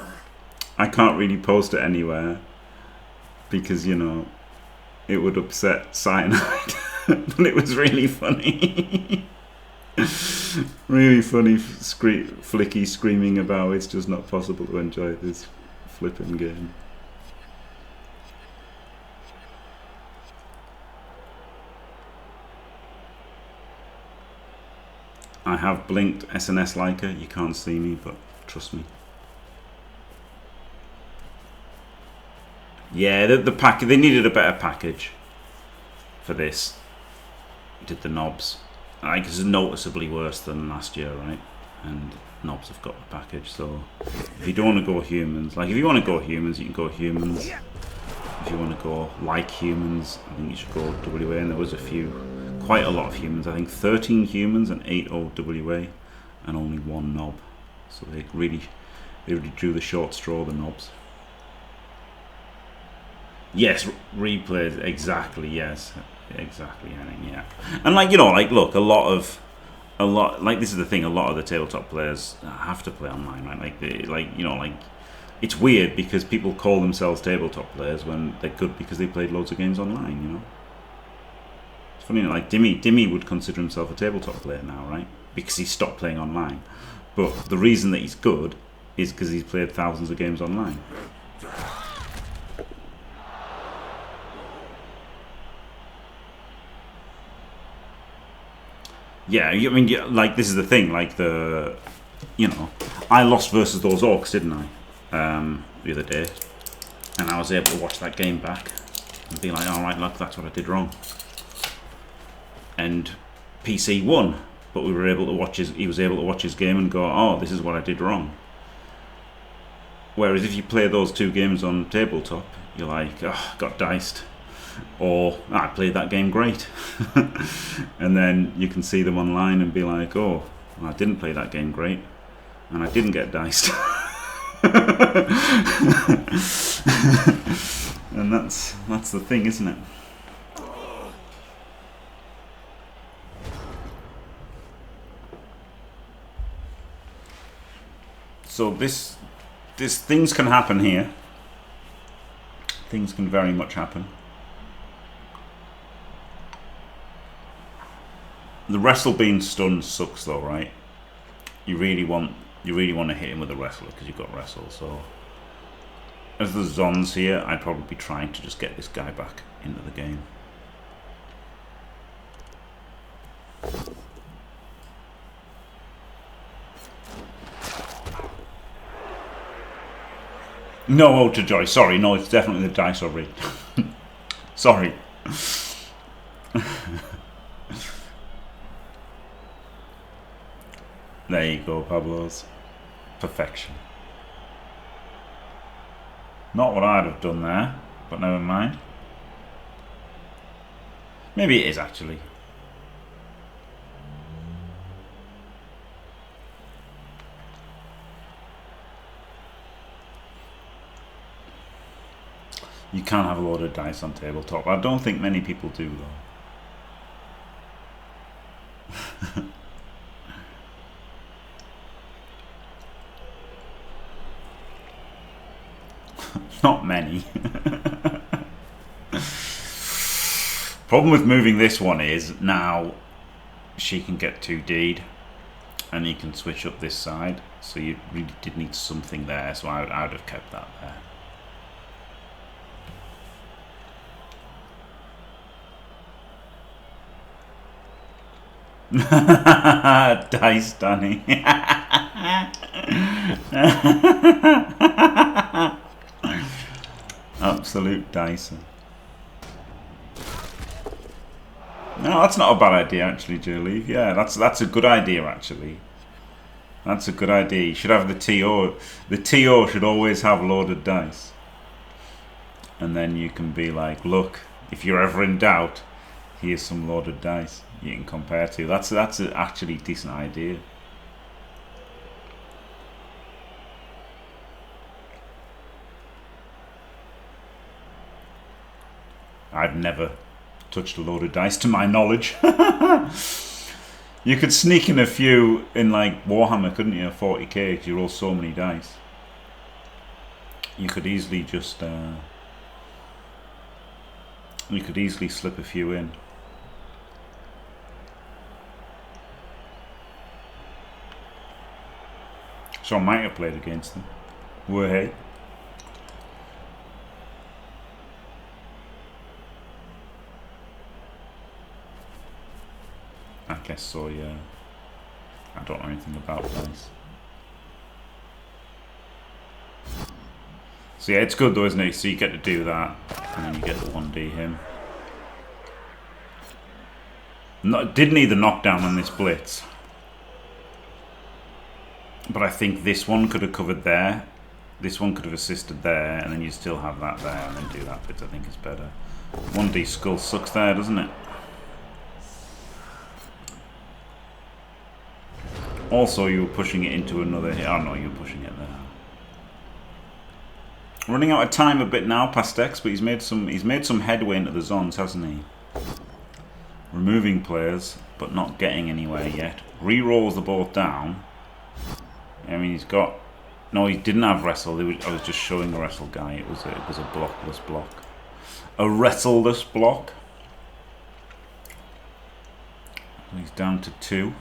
Speaker 1: I can't really post it anywhere because, you know, it would upset Cyanide. But it was really funny. Really funny, Flicky screaming about it's just not possible to enjoy this flipping game. I have blinked SNS Leica. You can't see me, but trust me. Yeah, the pack. They needed a better package for this. Did the knobs? I guess it's noticeably worse than last year, right? And knobs have got the package. So if you don't want to go humans, like if you want to go humans, you can go humans. If you want to go like humans, I think you should go WA. And there was quite a lot of humans. I think 13 humans and 8 OWA, and only 1 knob. So they really drew the short straw, the knobs. Yes, replays, exactly. Yes, exactly. Henning, yeah, and like, you know, like, look, a lot like, this is the thing. A lot of the tabletop players have to play online, right? Like, you know, like, it's weird because people call themselves tabletop players when they're good because they played loads of games online. You know. Funny, like Dimmy would consider himself a tabletop player now, right? Because he stopped playing online. But the reason that he's good is because he's played thousands of games online. Yeah, I mean, yeah, like, this is the thing, like, you know, I lost versus those orcs, didn't I? The other day, and I was able to watch that game back and be like, all right, look, that's what I did wrong. And PC won, but we were able to watch he was able to watch his game and go, oh, this is what I did wrong. Whereas if you play those 2 games on tabletop, you're like, oh, got diced, or I played that game great. And then you can see them online and be like, oh, well, I didn't play that game great, and I didn't get diced. And that's the thing, isn't it? So this things can happen here. Things can very much happen. The wrestle being stunned sucks though, right? You really want to hit him with a wrestler because you've got wrestle. So as the Zons here, I'd probably be trying to just get this guy back into the game. No, oh, to Joy. Sorry, no, it's definitely the dice are rigged. Sorry. There you go, Pablo's. Perfection. Not what I'd have done there, but never mind. Maybe it is, actually. You can have a load of dice on tabletop. I don't think many people do, though. Not many. Problem with moving this one is now she can get 2D'd and you can switch up this side. So you really did need something there. So I would have kept that there. Dice, Danny. Absolute Dyson. No, that's not a bad idea, actually, Julie. Yeah, that's a good idea, actually. That's a good idea. You should have the TO. The TO should always have loaded dice. And then you can be like, look, if you're ever in doubt, here's some loaded dice you can compare to. That's actually a decent idea. never touched a load of dice to my knowledge. You could sneak in a few in like Warhammer, couldn't you? 40k, 'cause you roll so many dice. You could easily just you could easily slip a few in. So I might have played against them. Hey. I guess so, yeah. I don't know anything about dice. So yeah, it's good though, isn't it? So you get to do that, and then you get the 1D him. Did need the knockdown on this blitz. But I think this one could have covered there. This one could have assisted there, and then you still have that there, and then do that bit. I think is better. 1D skull sucks there, doesn't it? Also, you were pushing it into another hit. Oh no, you were pushing it there. Running out of time a bit now, Pasteques, but he's made some headway into the zones, hasn't he? Removing players, but not getting anywhere yet. Re-rolls the both down. I mean, he's got... No, he didn't have wrestle. I was just showing a wrestle guy. It was a blockless block. A wrestleless block. He's down to 2.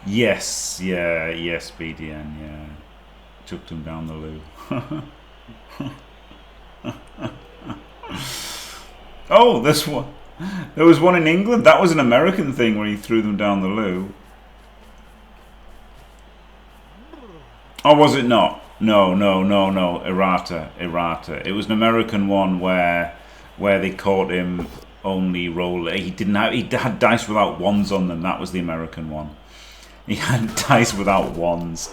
Speaker 1: Yes, yeah, yes, BDN, yeah. Chucked him down the loo. Oh, this one. There was one in England. That was an American thing where he threw them down the loo. Oh, was it not? No. Errata. It was an American one where they caught him only roll. He had dice without ones on them. That was the American one. He had dice without wands.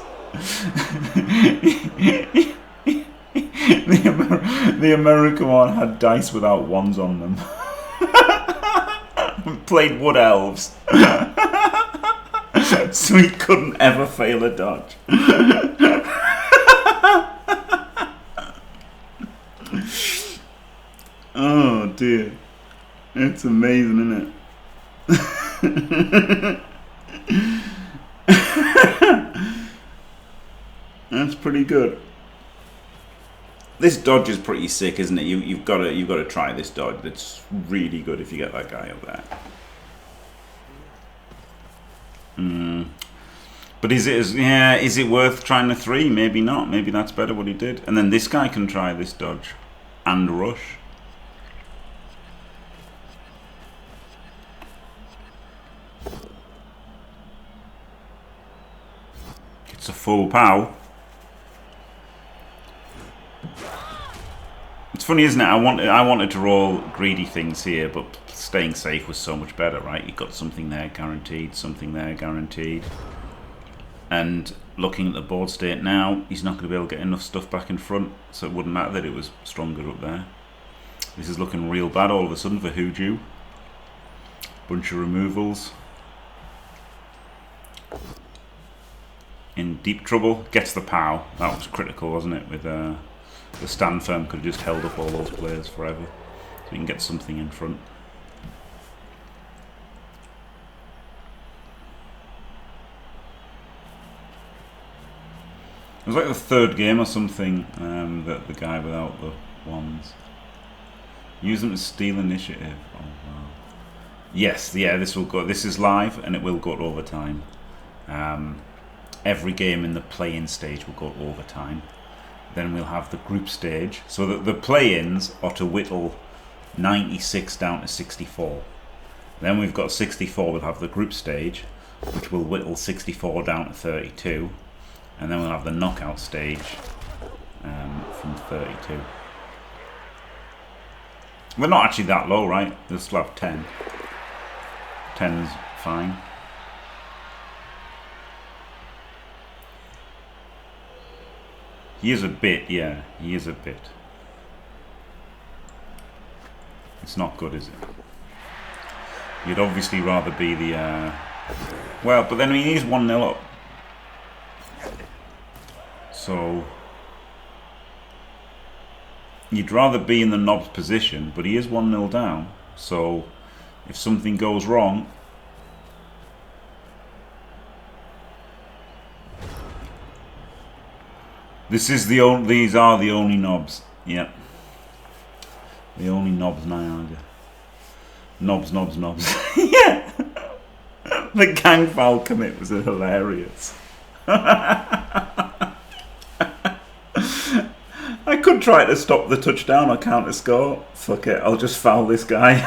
Speaker 1: The American one had dice without wands on them. Played wood elves. So he couldn't ever fail a dodge. Oh dear. It's amazing, isn't it? That's pretty good. This dodge is pretty sick, isn't it? You've got to try this dodge. It's really good if you get that guy up there. But is it worth trying the 3? Maybe not. Maybe that's better what he did. And then this guy can try this dodge and rush. It's a full pow. It's funny, isn't it? I wanted to roll greedy things here, but staying safe was so much better, right? You got something there guaranteed, something there guaranteed. And looking at the board state now, he's not going to be able to get enough stuff back in front, so it wouldn't matter that it was stronger up there. This is looking real bad all of a sudden for HUJU. Bunch of removals. In deep trouble. Gets the pow. That was critical, wasn't it? With the stand firm could have just held up all those players forever. So we can get something in front. It was like the 3rd game or something, that the guy without the wands. Use them to steal initiative. Oh wow. Yes, yeah, this will go. This is live and it will go to overtime. Every game in the play-in stage will go to overtime. Then we'll have the group stage. So the play-ins are to whittle 96 down to 64. Then we've got 64, we'll have the group stage, which will whittle 64 down to 32. And then we'll have the knockout stage from 32. We're not actually that low, right? They'll still have 10. 10's fine. He is a bit, yeah, he is a bit. It's not good, is it? You'd obviously rather be the, well, but then I mean, he's 1-0 up. So you'd rather be in the knob's position, but he is 1-0 down. So if something goes wrong, these are the only knobs. Yep. The only knobs Niagara. Knobs. Yeah. The gang foul commit was hilarious. I could try to stop the touchdown or counter score. Fuck it, I'll just foul this guy.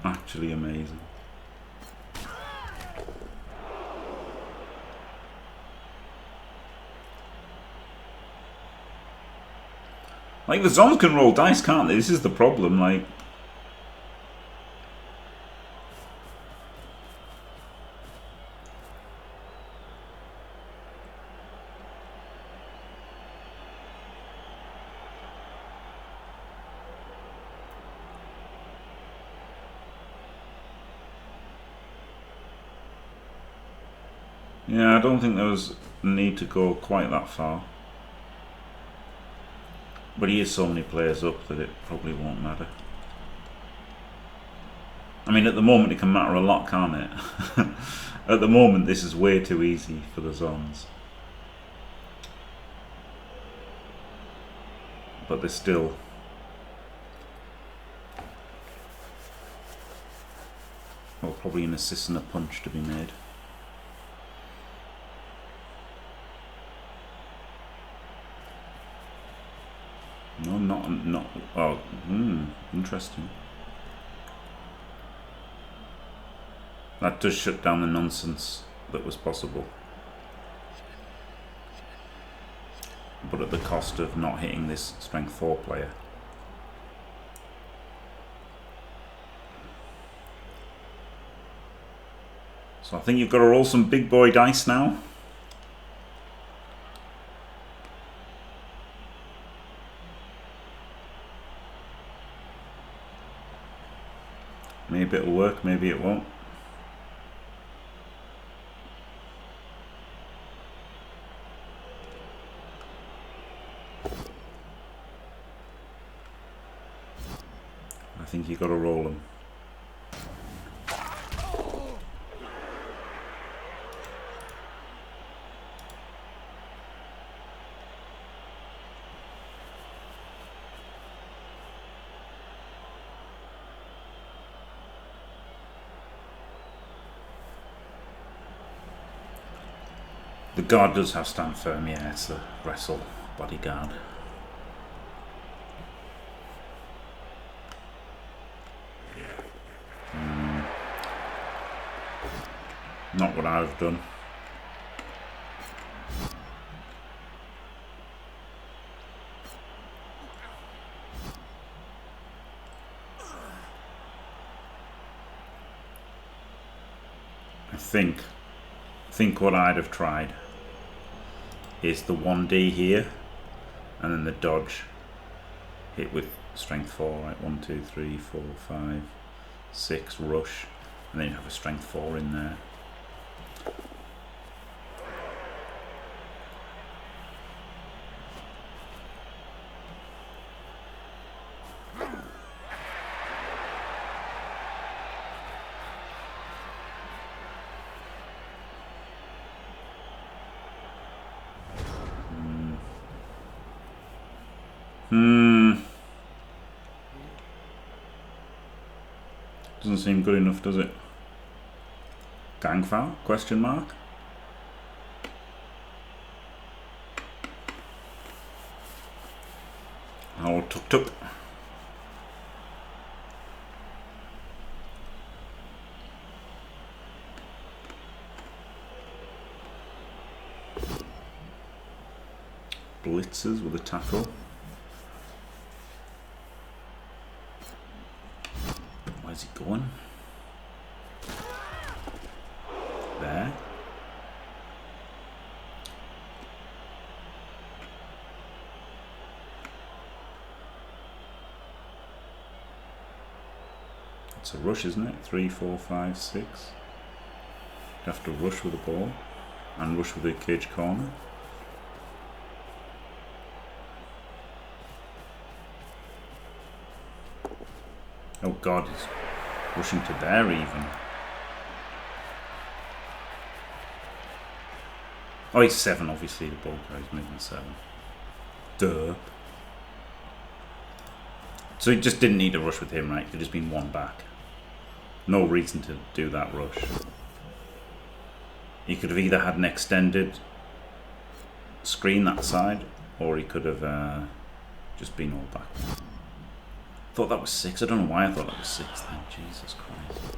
Speaker 1: Actually amazing. Like, the Zons can roll dice, can't they? This is the problem, like... Yeah, I don't think there was a need to go quite that far. But he is so many players up that it probably won't matter. I mean, at the moment it can matter a lot, can't it? At the moment this is way too easy for the Zons. But there's still... well, probably an assist and a punch to be made. No, not. Oh, interesting. That does shut down the nonsense that was possible, but at the cost of not hitting this strength 4 player. So I think you've got to roll some big boy dice now. Maybe it'll work, maybe it won't. I think you've got to roll them. The guard does have stand firm, yeah, it's the wrestle bodyguard. Not what I've done. I think what I'd have tried is the 1D here, and then the dodge hit with strength 4, right? 1, 2, 3, 4, 5, 6, rush, and then you have a strength 4 in there. Doesn't seem good enough, does it? Gang foul? Question mark? Oh, tuk. Blitzers with a tackle. Where's he going? There. It's a rush, isn't it? 3, 4, 5, 6. You have to rush with the ball and rush with the cage corner. Oh God, he's rushing to there even. Oh, he's 7, obviously. The ball carries moving 7. Duh. So he just didn't need to rush with him, right? It could have just been 1 back. No reason to do that rush. He could have either had an extended screen that side, or he could have just been all back. Thought that was 6. I don't know why I thought that was 6 then. Jesus Christ.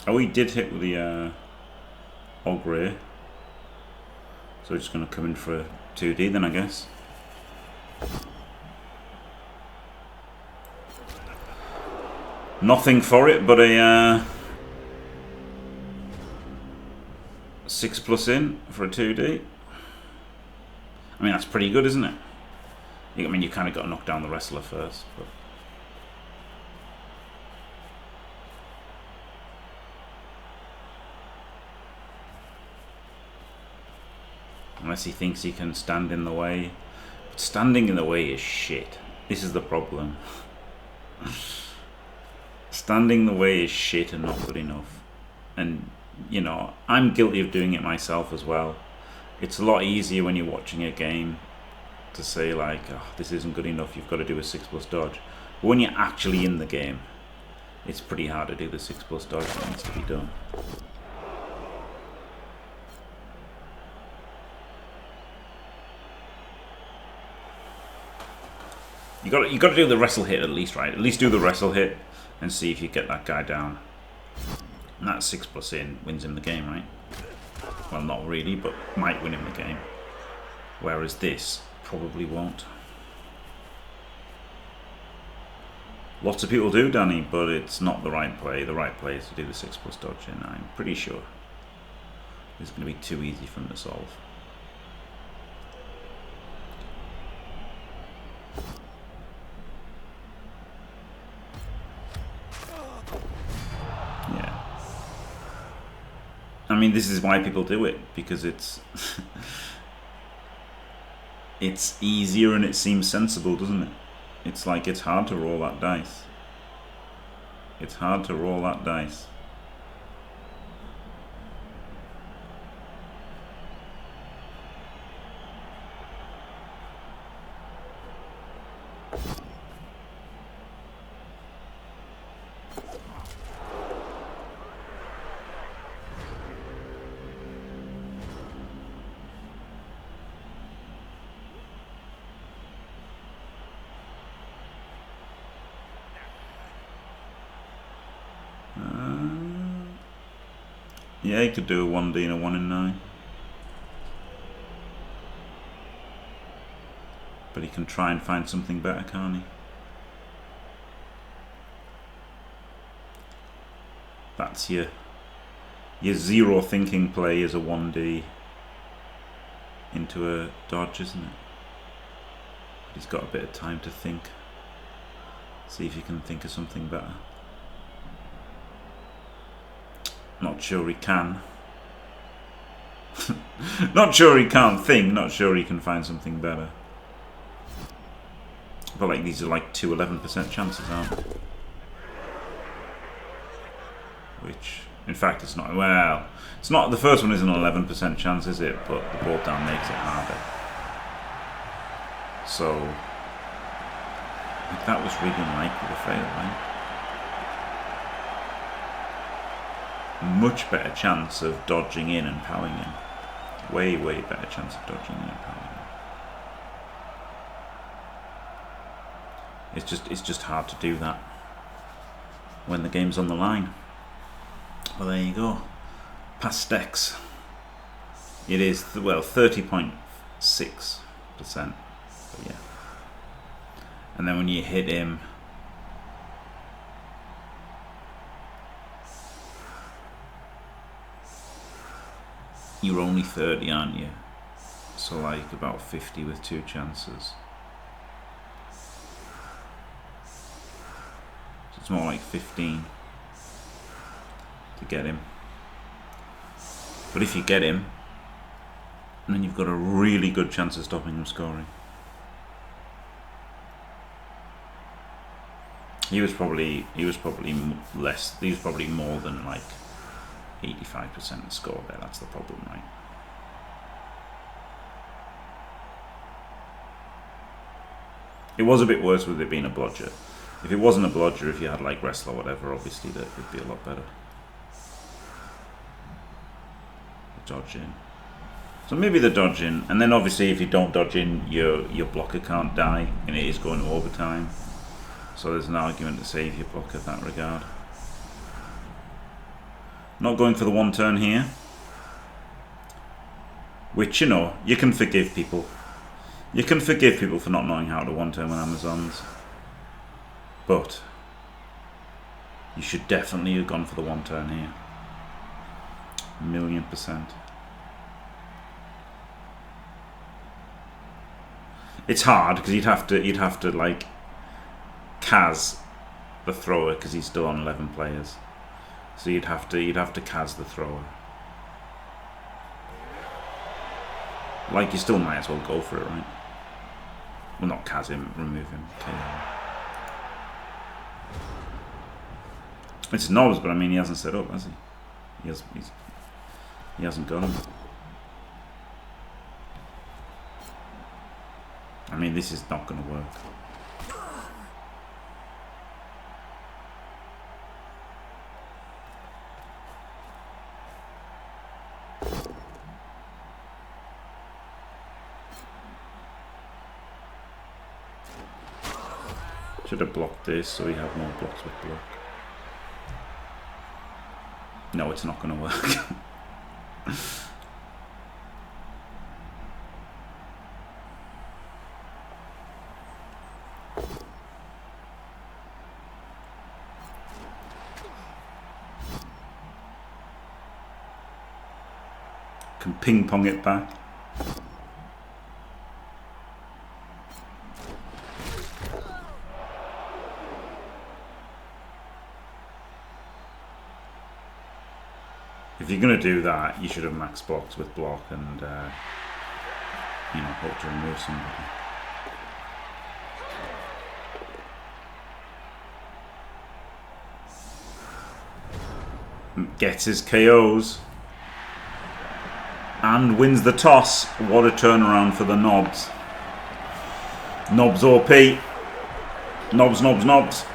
Speaker 1: Oh, he did hit with the Ogre. So he's just going to come in for a 2D then, I guess. Nothing for it, but a 6+ in for a 2D. I mean, that's pretty good, isn't it? I mean, you kind of got to knock down the wrestler first, but... Unless he thinks he can stand in the way. But standing in the way is shit. This is the problem. Standing in the way is shit and not good enough. And, you know, I'm guilty of doing it myself as well. It's a lot easier when you're watching a game to say, like, oh, this isn't good enough, you've got to do a 6+ dodge. But when you're actually in the game, it's pretty hard to do the 6+ dodge that needs to be done. You got to do the wrestle hit at least, right? At least do the wrestle hit and see if you get that guy down. And that 6+ in wins him the game, right? Well, not really, but might win him the game. Whereas this probably won't. Lots of people do, Danny, but it's not the right play. The right play is to do the 6+ dodge in. I'm pretty sure it's going to be too easy for him to solve. I mean, this is why people do it, because it's it's easier and it seems sensible, doesn't it? It's like it's hard to roll that dice. It's hard to roll that dice. Yeah, he could do a 1D and a 1 in 9. But he can try and find something better, can't he? That's your zero thinking play is a 1D into a dodge, isn't it? But he's got a bit of time to think. See if he can think of something better. Not sure he can. Not sure he can't think, not sure he can find something better. But like these are like 2 11% chances, aren't they? Which, in fact, it's not. Well, it's not. The first one isn't an 11% chance, is it? But the ball down makes it harder. So, like, that was really unlikely to fail, right? Much better chance of dodging in and powering in. Way, way better chance of dodging in and powering in. It's just hard to do that when the game's on the line. Well, there you go. Pasteques. It is, well, 30.6%. But yeah. And then when you hit him, you're only 30, aren't you? So like about 50 with 2 chances. So it's more like 15 to get him. But if you get him, then you've got a really good chance of stopping him scoring. He was probably less. He was probably more than like 85% score there. That's the problem, right? It was a bit worse with it being a blodger. If it wasn't a blodger, if you had like wrestle or whatever, obviously that would be a lot better. Dodge in. So maybe the dodge in, and then obviously if you don't dodge in, your blocker can't die, and it is going to overtime. So there's an argument to save your blocker in that regard. Not going for the 1 turn here, which, you know, you can forgive people. You can forgive people for not knowing how to 1 turn with Amazons, but you should definitely have gone for the 1 turn here. 1,000,000%. It's hard because you'd have to like Kaz the thrower because he's still on 11 players. So you'd have to Kaz the thrower. Like, you still might as well go for it, right? Well, not Kaz him, remove him. Okay. It's Knobs, but I mean he hasn't set up, has he? He hasn't got him. I mean, this is not going to work. Should have blocked this so we have more blocks with block. No, it's not going to work. Can ping pong it back. If you're going to do that, you should have max blocks with block and, you know, hope to remove somebody. Gets his KOs. And wins the toss. What a turnaround for the Knobs. Knobs OP. Knobs, Knobs, Knobs.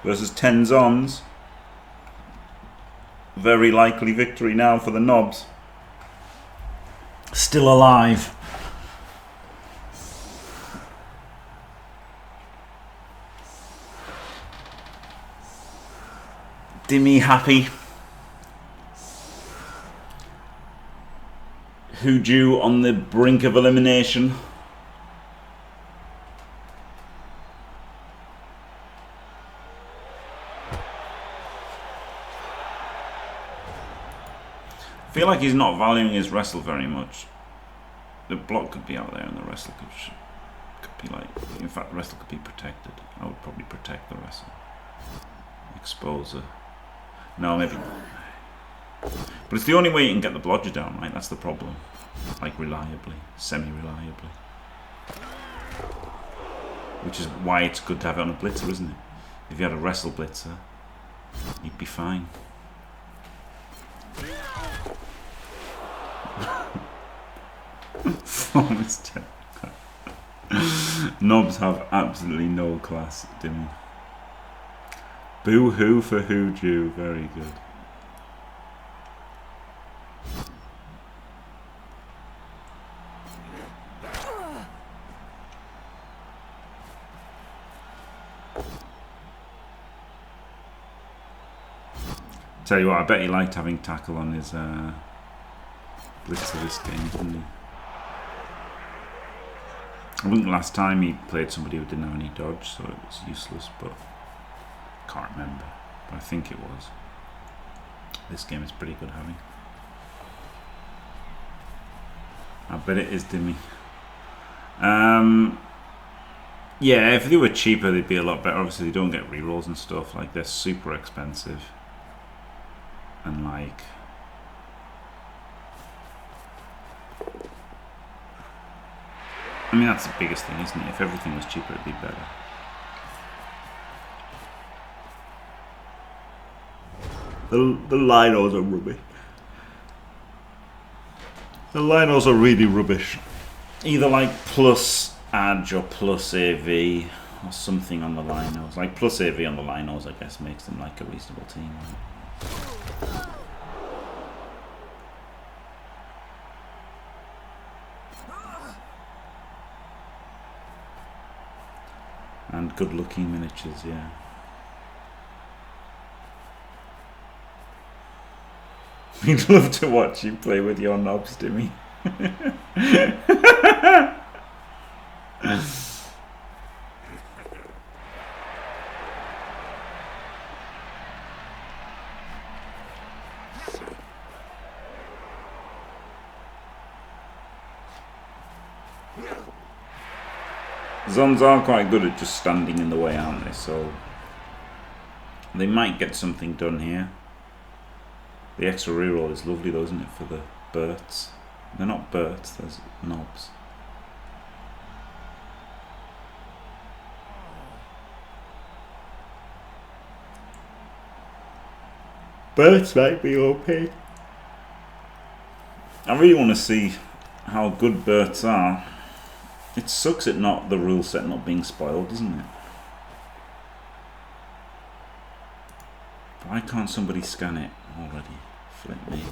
Speaker 1: Versus 10 Zons. Very likely victory now for the Knobs. Still alive. Dimmy happy. HUJU on the brink of elimination. I feel like he's not valuing his wrestle very much. The block could be out there and the wrestle could be like... In fact, the wrestle could be protected. I would probably protect the wrestle. Exposer. No, maybe not. But it's the only way you can get the blodger down, right? That's the problem. Like, reliably. Semi-reliably. Which is why it's good to have it on a blitzer, isn't it? If you had a wrestle blitzer, you'd be fine. Knobs have absolutely no class, Dimmy. Boo-hoo for HUJU. Very good. Tell you what, I bet he liked having tackle on his blitzer this game, didn't he? I think last time he played somebody who didn't have any dodge, so it was useless, but I can't remember. But I think it was. This game is pretty good having. bet it is, Dimmy. Yeah, if they were cheaper, they'd be a lot better. Obviously, they don't get rerolls and stuff. Like, they're super expensive. And, like... I mean, that's the biggest thing, isn't it? If everything was cheaper, it'd be better. The linos are rubbish. The linos are really rubbish. Either like plus Adge or plus AV or something on the linos. Like plus AV on the linos, I guess, makes them like a reasonable team. And good looking miniatures, yeah. We'd love to watch you play with your knobs, Dimmy. Zons are quite good at just standing in the way, aren't they? So they might get something done here. The extra reroll is lovely though, isn't it, for the Berts? They're not Berts, there's knobs. Berts might be OP. I really want to see how good Berts are. It sucks at not the rule set not being spoiled, doesn't it? Why can't somebody scan it already? Flip me.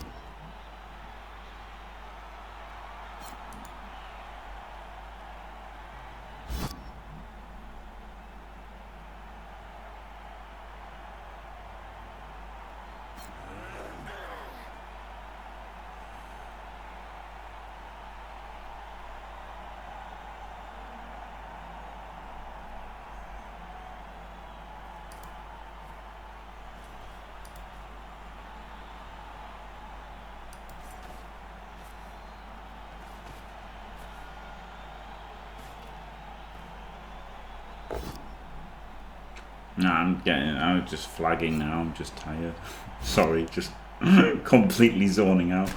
Speaker 1: No, I'm just flagging now, I'm just tired. Sorry, just completely zoning out.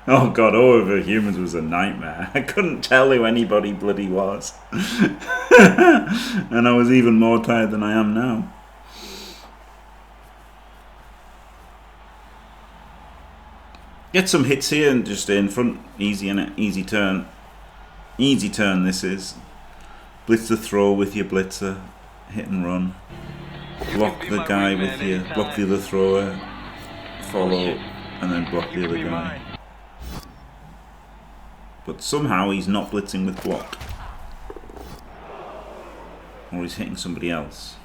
Speaker 1: Oh god, Over Humans was a nightmare. I couldn't tell who anybody bloody was. And I was even more tired than I am now. Get some hits here and just stay in front. Easy, innit? Easy turn. Easy turn this is. Blitz the throw with your blitzer. Hit and run. Block the guy with your... Block the other thrower. Follow. And then block the other guy. But somehow he's not blitzing with block. Or he's hitting somebody else.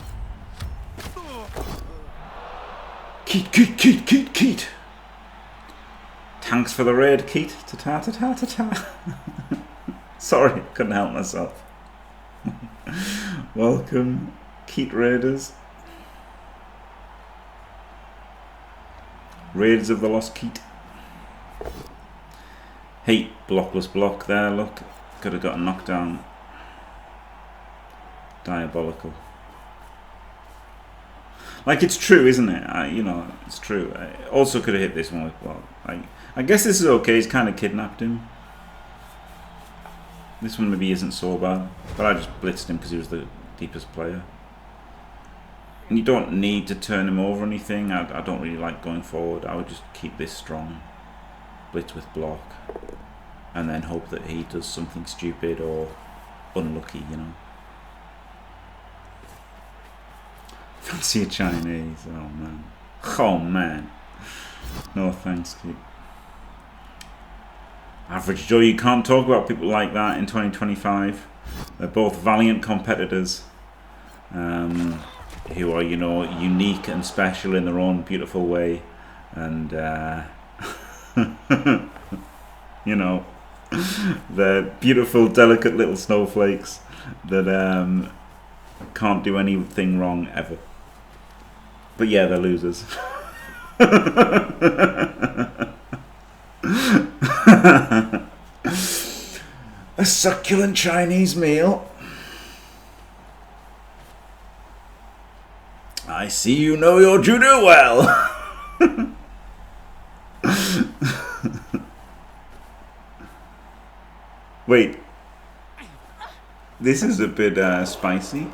Speaker 1: Keat! Thanks for the raid, Keat. Ta-ta-ta-ta-ta. Sorry, couldn't help myself. Welcome, Keat Raiders. Raiders of the Lost Keat. Hey, blockless block there, look. Could have got a knockdown. Diabolical. Like, it's true, isn't it? You know, it's true. I also could have hit this one with block. I guess this is okay, he's kind of kidnapped him. This one maybe isn't so bad. But I just blitzed him because he was the deepest player. And you don't need to turn him over or anything. I don't really like going forward. I would just keep this strong. Blitz with block. And then hope that he does something stupid or unlucky, you know. Fancy a Chinese. Oh man. Oh man. No thanks, Keith. Average Joe, you can't talk about people like that in 2025. They're both valiant competitors who are, you know, unique and special in their own beautiful way. And, you know, they're beautiful, delicate little snowflakes that can't do anything wrong ever. But yeah, they're losers. A succulent Chinese meal. I see you know your judo well. Wait. This is a bit spicy.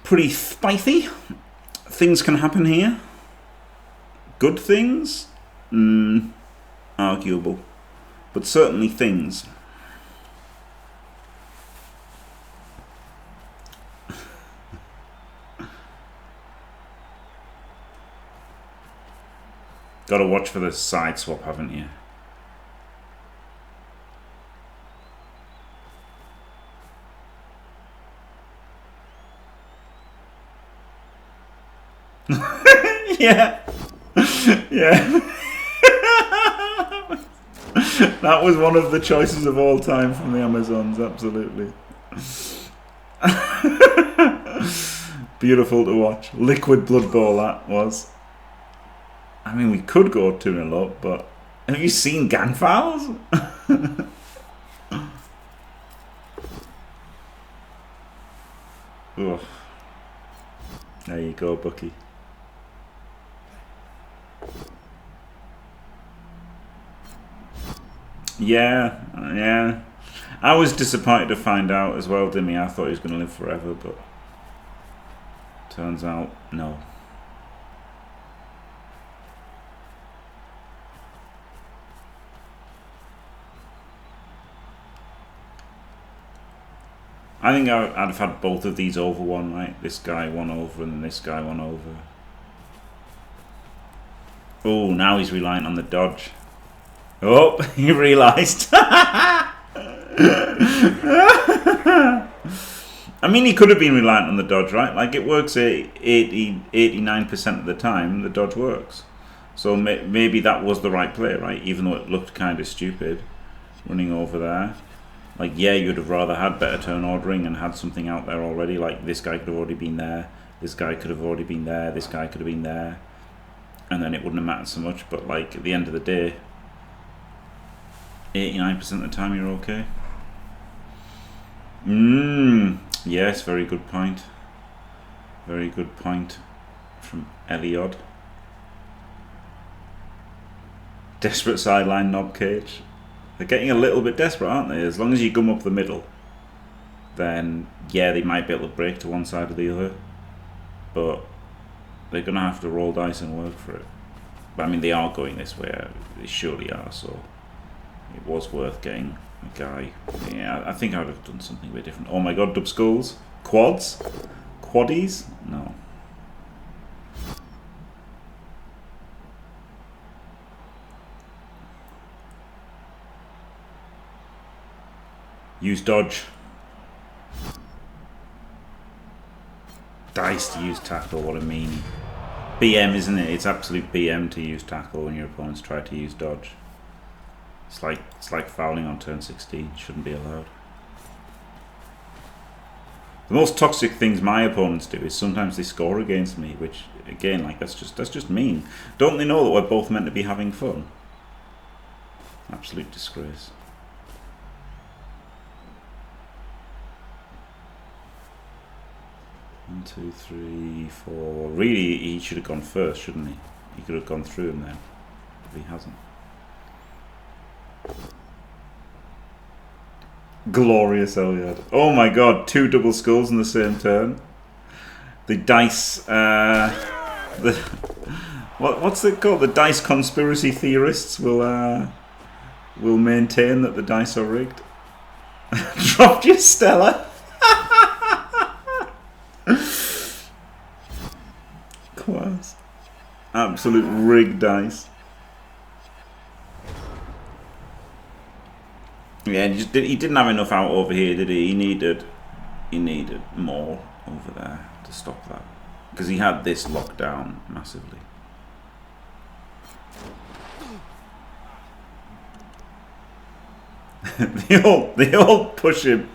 Speaker 1: Pretty spicy. Things can happen here. Good things? Arguable. But certainly things. Gotta watch for the side swap, haven't you? Yeah. Yeah. That was one of the choices of all time from the Amazons, absolutely. Beautiful to watch. Liquid Blood Bowl, that was. I mean, we could go 2-0 up, but have you seen gang fouls? Ugh. There you go, Bucky. Yeah, yeah. I was disappointed to find out as well, Dimmy. I thought he was going to live forever, but turns out, no. I think I'd have had both of these over one, right? This guy one over and then this guy one over. Oh, now he's reliant on the dodge. Oh, he realised. I mean, he could have been reliant on the dodge, right? Like, it works 89% of the time, the dodge works. So maybe that was the right play, right? Even though it looked kind of stupid running over there. Like, yeah, you'd have rather had better turn ordering and had something out there already. Like, this guy could have already been there. This guy could have already been there. This guy could have been there. And then it wouldn't have mattered so much. But, like, at the end of the day, 89% of the time you're okay. Yes, very good point. Very good point from Eliod. Desperate sideline knob cage. They're getting a little bit desperate, aren't they? As long as you gum up the middle, then yeah, they might be able to break to one side or the other. But they're going to have to roll dice and work for it. But I mean, they are going this way. They surely are, so it was worth getting a guy. Yeah, I think I would have done something a bit different. Oh my god, dub skulls? Quads? Quaddies? No. Use dodge. Dice to use tackle, what a meanie. BM, isn't it? It's absolute BM to use tackle when your opponents try to use dodge. It's like fouling on turn 16. Shouldn't be allowed. The most toxic things my opponents do is sometimes they score against me, which again, like that's just mean. Don't they know that we're both meant to be having fun? Absolute disgrace. One, two, three, four. Really, he should have gone first, shouldn't he? He could have gone through him then, but he hasn't. Glorious Eliad. Oh my god, 2 double skulls in the same turn. The dice, what's it called? The dice conspiracy theorists will maintain that the dice are rigged. Dropped your Stella. Class. Absolute rigged dice. Yeah, he didn't have enough out over here, did he? He needed more over there to stop that. Because he had this locked down massively. they all push him.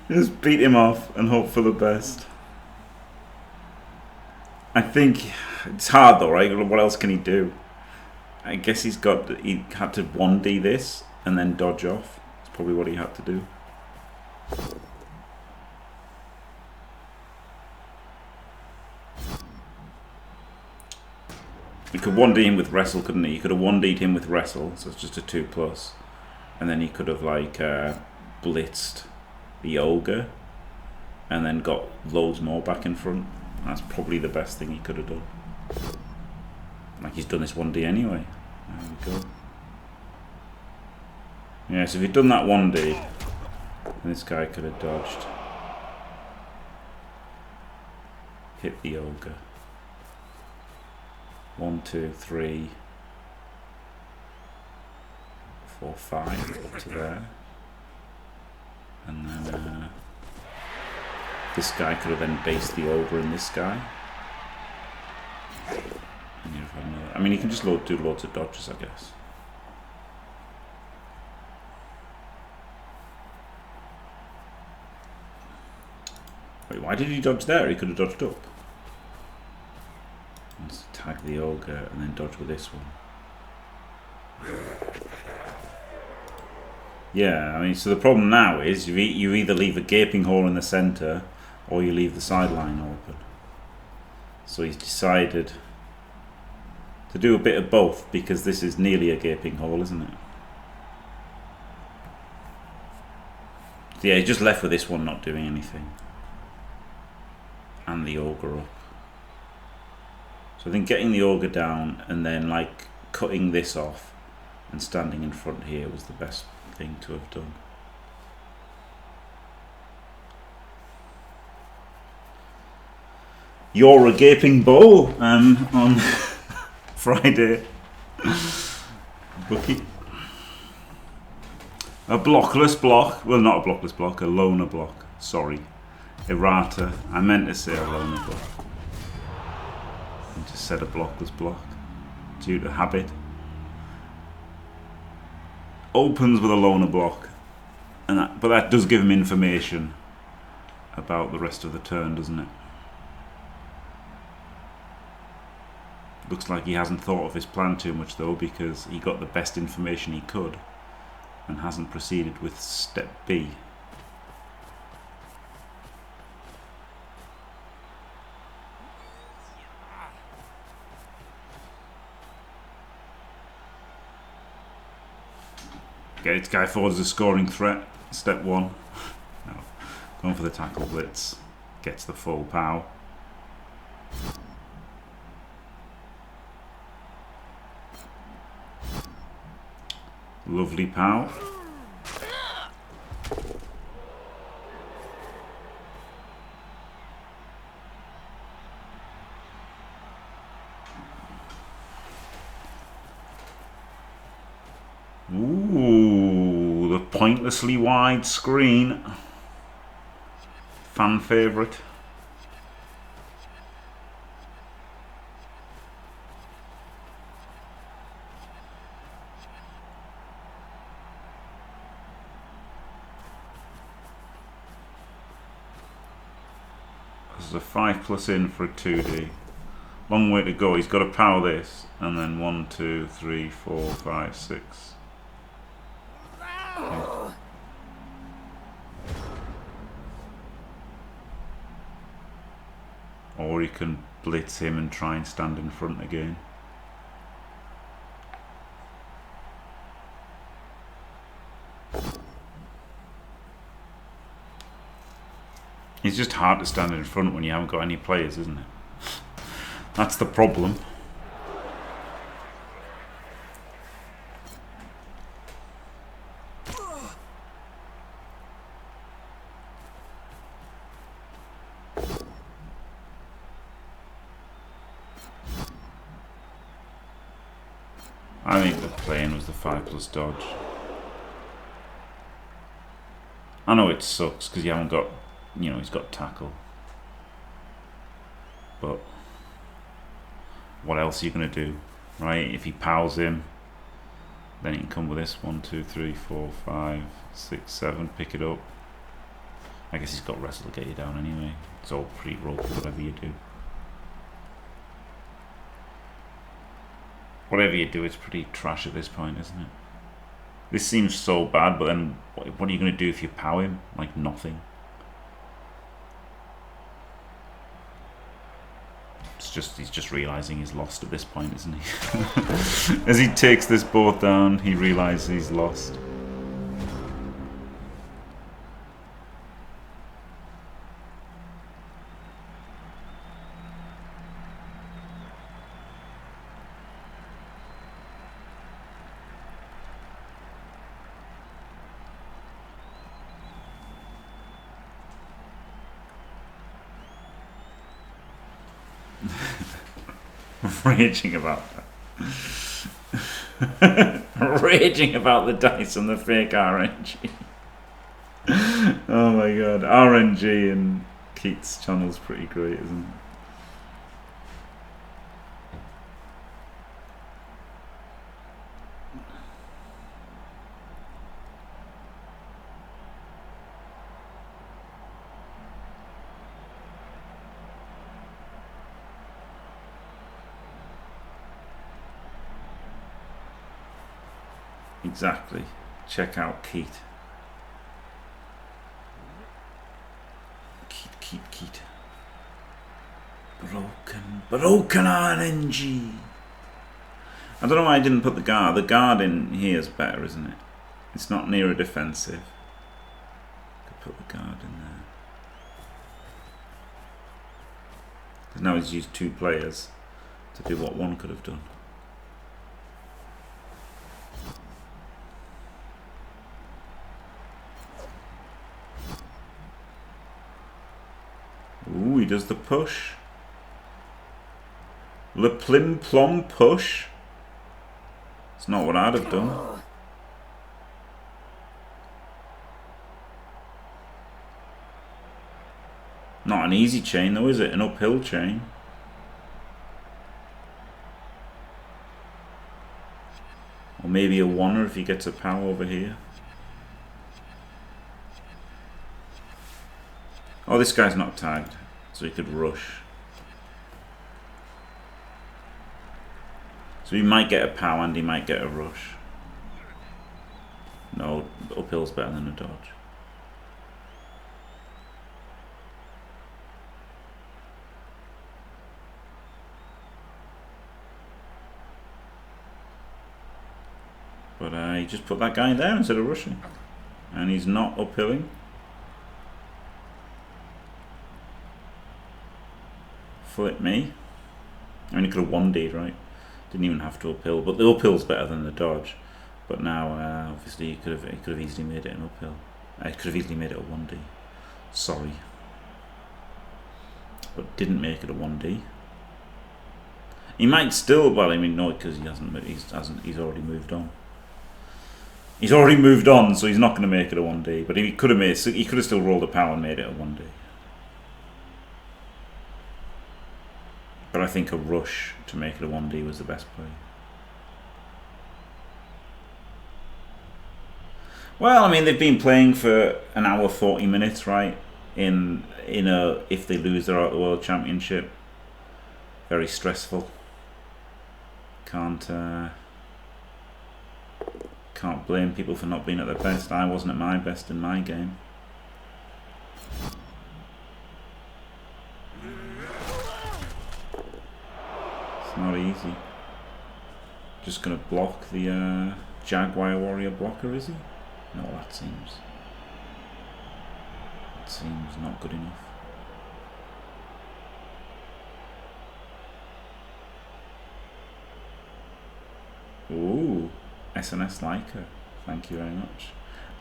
Speaker 1: Just beat him off and hope for the best. I think it's hard though, right? What else can he do? I guess he had to 1D this and then dodge off. That's probably what he had to do. He could 1D him with wrestle, couldn't he? He could have 1D'd him with wrestle, so it's just a 2+. And then he could have like blitzed the ogre and then got loads more back in front. That's probably the best thing he could have done. Like he's done this 1D anyway. There we go. Yeah, so if he'd done that 1D, this guy could have dodged. Hit the ogre. 1, 2, 3, 4, 5 up to there. And then this guy could have then based the ogre in this guy. And you'd have had another. I mean, you can just do loads of dodges, I guess. Wait, why did he dodge there? He could have dodged up. Let's tag the ogre and then dodge with this one. Yeah, I mean, so the problem now is you either leave a gaping hole in the centre or you leave the sideline open. So he's decided to do a bit of both because this is nearly a gaping hole, isn't it? So yeah, he's just left with this one not doing anything. And the ogre up. So I think getting the ogre down and then like cutting this off and standing in front here was the best thing to have done. You're a gaping bowl on Friday. Bookie. A blockless block. Well, not a blockless block, a loner block. Sorry. Errata. I meant to say a loner block. I just said a blockless block due to habit. Opens with a loner block, and but that does give him information about the rest of the turn, doesn't it? Looks like he hasn't thought of his plan too much though, because he got the best information he could and hasn't proceeded with step B. Okay, this guy forwards a scoring threat. Step 1. No. Going for the tackle blitz. Gets the full pow. Lovely pow. Ooh, the pointlessly wide screen. Fan favourite. This is a 5+ in for a 2D. Long way to go. He's got to power this, and then 1, 2, 3, 4, 5, 6. Okay. Or he can blitz him and try and stand in front again. It's just hard to stand in front when you haven't got any players, isn't it? That's the problem. I think the playing was the 5+ dodge. I know it sucks because you haven't got, you know, he's got tackle. But what else are you going to do, right? If he powers him, then he can come with this 1, 2, 3, 4, 5, 6, 7, pick it up. I guess he's got wrestle to get you down anyway. It's all pre-roll, whatever you do. Whatever you do, it's pretty trash at this point, isn't it? This seems so bad, but then what are you going to do if you power him? Like nothing. It's just, he's just realising he's lost at this point, isn't he? As he takes this board down, he realises he's lost. Raging about that. Raging about the dice and the fake RNG. Oh my god. RNG and Keith's channel's pretty great, isn't it? Exactly. Check out Keith. Keith. Broken RNG. I don't know why I didn't put the guard. The guard in here is better, isn't it? It's not near a defensive. Could put the guard in there. Because now he's used 2 players to do what one could have done. Ooh, he does the push. Le plim plom push. It's not what I'd have done. Not an easy chain though, is it? An uphill chain. Or maybe a oneer if he gets a power over here. Oh, this guy's not tagged, so he could rush. So he might get a power and he might get a rush. No, uphill's better than a dodge. But he just put that guy there instead of rushing. And he's not uphilling. Flip me. I mean, he could have 1D'd, right? Didn't even have to uphill, but the uphill's better than the dodge. But now, obviously, he could have easily made it an uphill. He could have easily made it a 1D. Sorry, but didn't make it a 1D. He might still. Well, I mean, no, because he hasn't. He's already moved on. He's already moved on, so he's not going to make it a 1D. But he could have made. He could have still rolled a power and made it a 1D. But I think a rush to make it a 1D was the best play. Well, I mean, they've been playing for an hour 40 minutes, right? In a, if they lose, they're out of the World Championship. Very stressful. Can't blame people for not being at their best. I wasn't at my best in my game. It's not easy. Just gonna block the Jaguar Warrior blocker, is he? No, that seems not good enough. Ooh, SNS Leica. Thank you very much.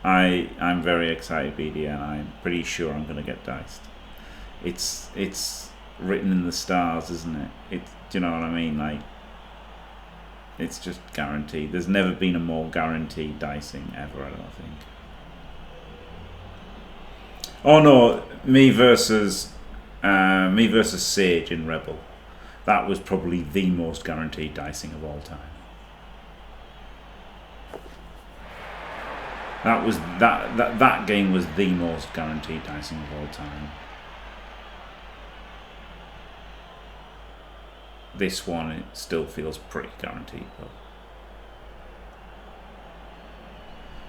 Speaker 1: I'm very excited, BD, and I'm pretty sure I'm gonna get diced. It's written in the stars, isn't it? Do you know what I mean? Like, It's just guaranteed. There's never been a more guaranteed dicing ever, I don't think. Oh no, me versus Sage in Rebel. That was probably the most guaranteed dicing of all time. That game was the most guaranteed dicing of all time. This one, it still feels pretty guaranteed though.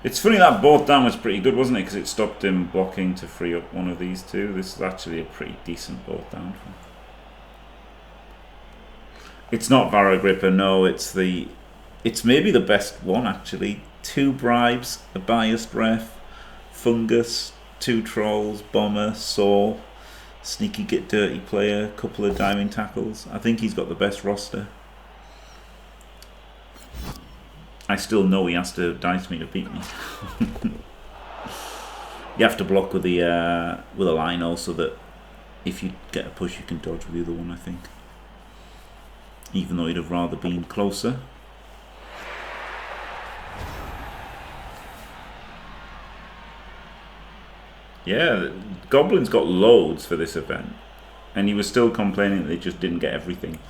Speaker 1: It's funny that both down was pretty good, wasn't it? Because it stopped him blocking to free up one of these two. This is actually a pretty decent both down. It's not Varagripper, no. It's maybe the best one actually. 2 bribes, a biased ref, fungus, 2 trolls, bomber, saw, sneaky get dirty player, couple of diving tackles. I think he's got the best roster. I still know he has to dice me to beat me. You have to block with a line also, that if you get a push you can dodge with the other one, I think. Even though he'd have rather been closer. Yeah, Goblin's got loads for this event, and he was still complaining that they just didn't get everything.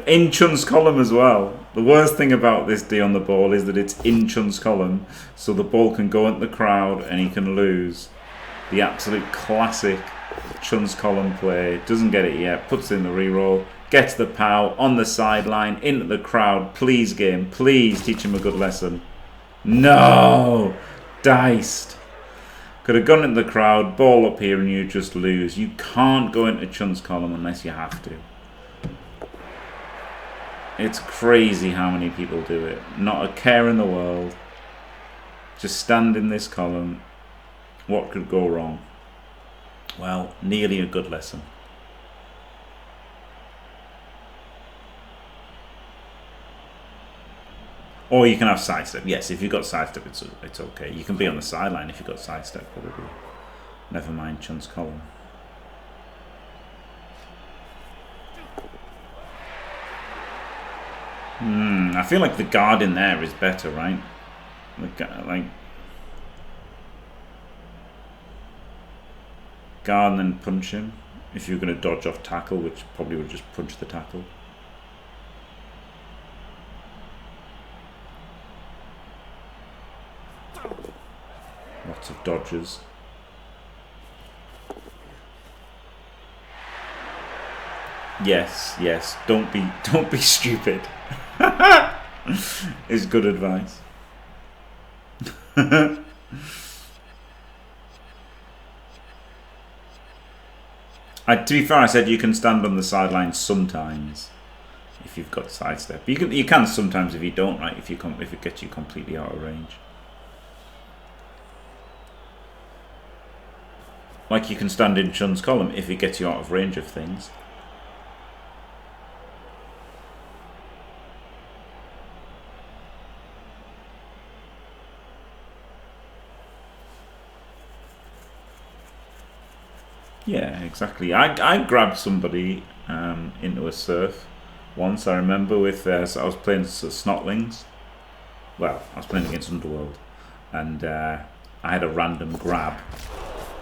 Speaker 1: In Chun's column as well. The worst thing about this D on the ball is that it's in Chun's column, so the ball can go into the crowd and he can lose. The absolute classic Chun's column play. Doesn't get it yet, puts in the reroll, gets the pow on the sideline, into the crowd. Please game, please teach him a good lesson. No! Diced. Could have gone into the crowd, ball up here, and you just lose. You can't go into Chun's column unless you have to. It's crazy how many people do it. Not a care in the world. Just stand in this column. What could go wrong? Well, nearly a good lesson. Or you can have sidestep. Yes, if you've got sidestep, it's okay. You can be on the sideline if you've got sidestep, probably. Never mind Chun's column. I feel like the guard in there is better, right? Like guard and then punch him. If you're going to dodge off tackle, which probably would just punch the tackle. Lots of dodges. Yes, yes. Don't be stupid. Is good advice. To be fair, I said you can stand on the sideline sometimes if you've got sidestep. You can sometimes if you don't, right? If it gets you completely out of range. Like you can stand in Chun's column if it gets you out of range of things. Yeah, exactly. I grabbed somebody into a surf once, I remember, with so I was playing Snotlings. Well, I was playing against Underworld, and I had a random grab,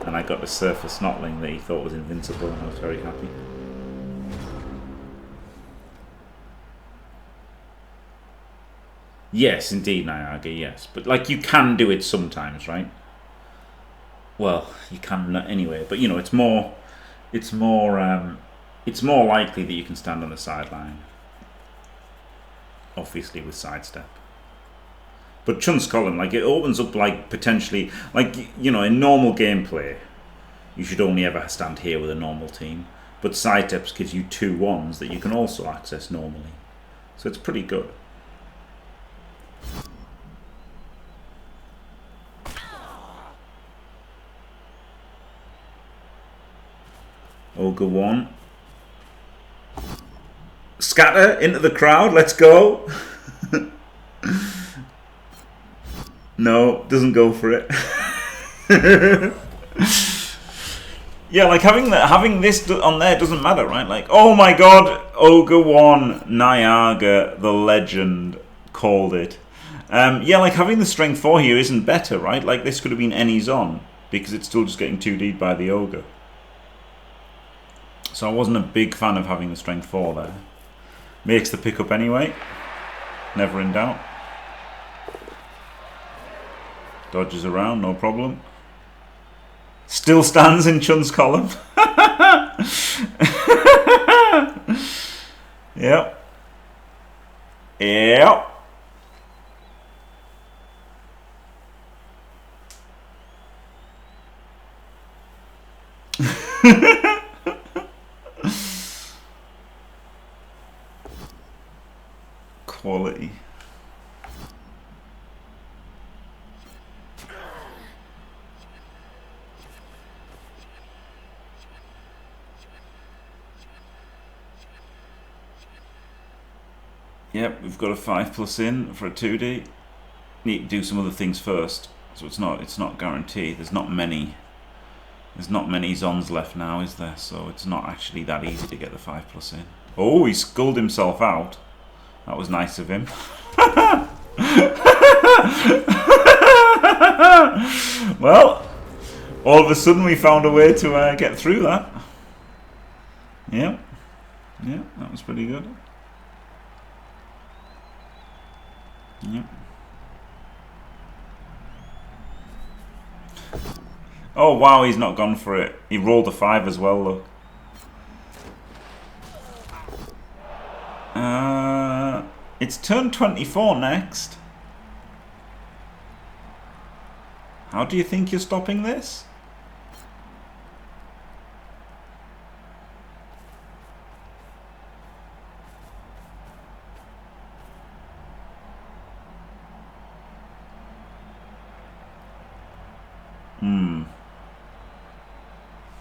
Speaker 1: and I got to surf a Snotling that he thought was invincible, and I was very happy. Yes, indeed, Niagara, yes. But like, you can do it sometimes, right? Well, you can anyway, but you know, it's more likely that you can stand on the sideline. Obviously with sidestep. But Chun's column, like, it opens up, like, potentially, like, you know, in normal gameplay, you should only ever stand here with a normal team. But sidesteps gives you 2 ones that you can also access normally. So it's pretty good. Ogre 1. Scatter into the crowd, let's go. No, doesn't go for it. Yeah, like having this on there doesn't matter, right? Like, oh my god, Ogre 1, Niagara, the legend, called it. Yeah, like having the strength 4 here isn't better, right? Like this could have been any Zon, because it's still just getting 2D'd by the Ogre. So I wasn't a big fan of having the strength 4 there. Makes the pickup anyway. Never in doubt. Dodges around, no problem. Still stands in Chun's column. Yep. Yep. Quality. Yep, we've got a 5+ in for a 2D. Need to do some other things first, so it's not guaranteed. There's not many Zons left now, is there? So it's not actually that easy to get the 5+ in. Oh, he skulled himself out. That was nice of him. Well, all of a sudden we found a way to get through that. Yep. Yeah, that was pretty good. Yep. Oh wow, he's not gone for it. He rolled a 5 as well, look. It's turn 24 next. How do you think you're stopping this?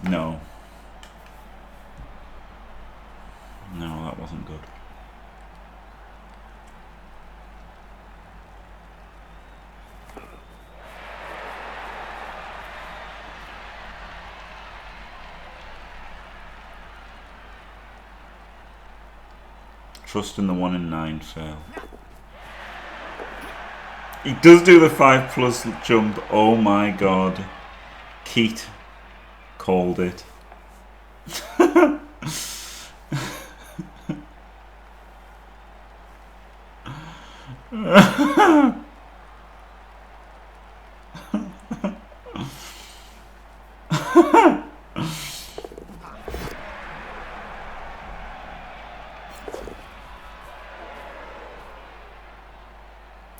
Speaker 1: No. No, that wasn't good. Trust in the 1 in 9 fail. He does do the 5+ jump. Oh my god. Keat called it.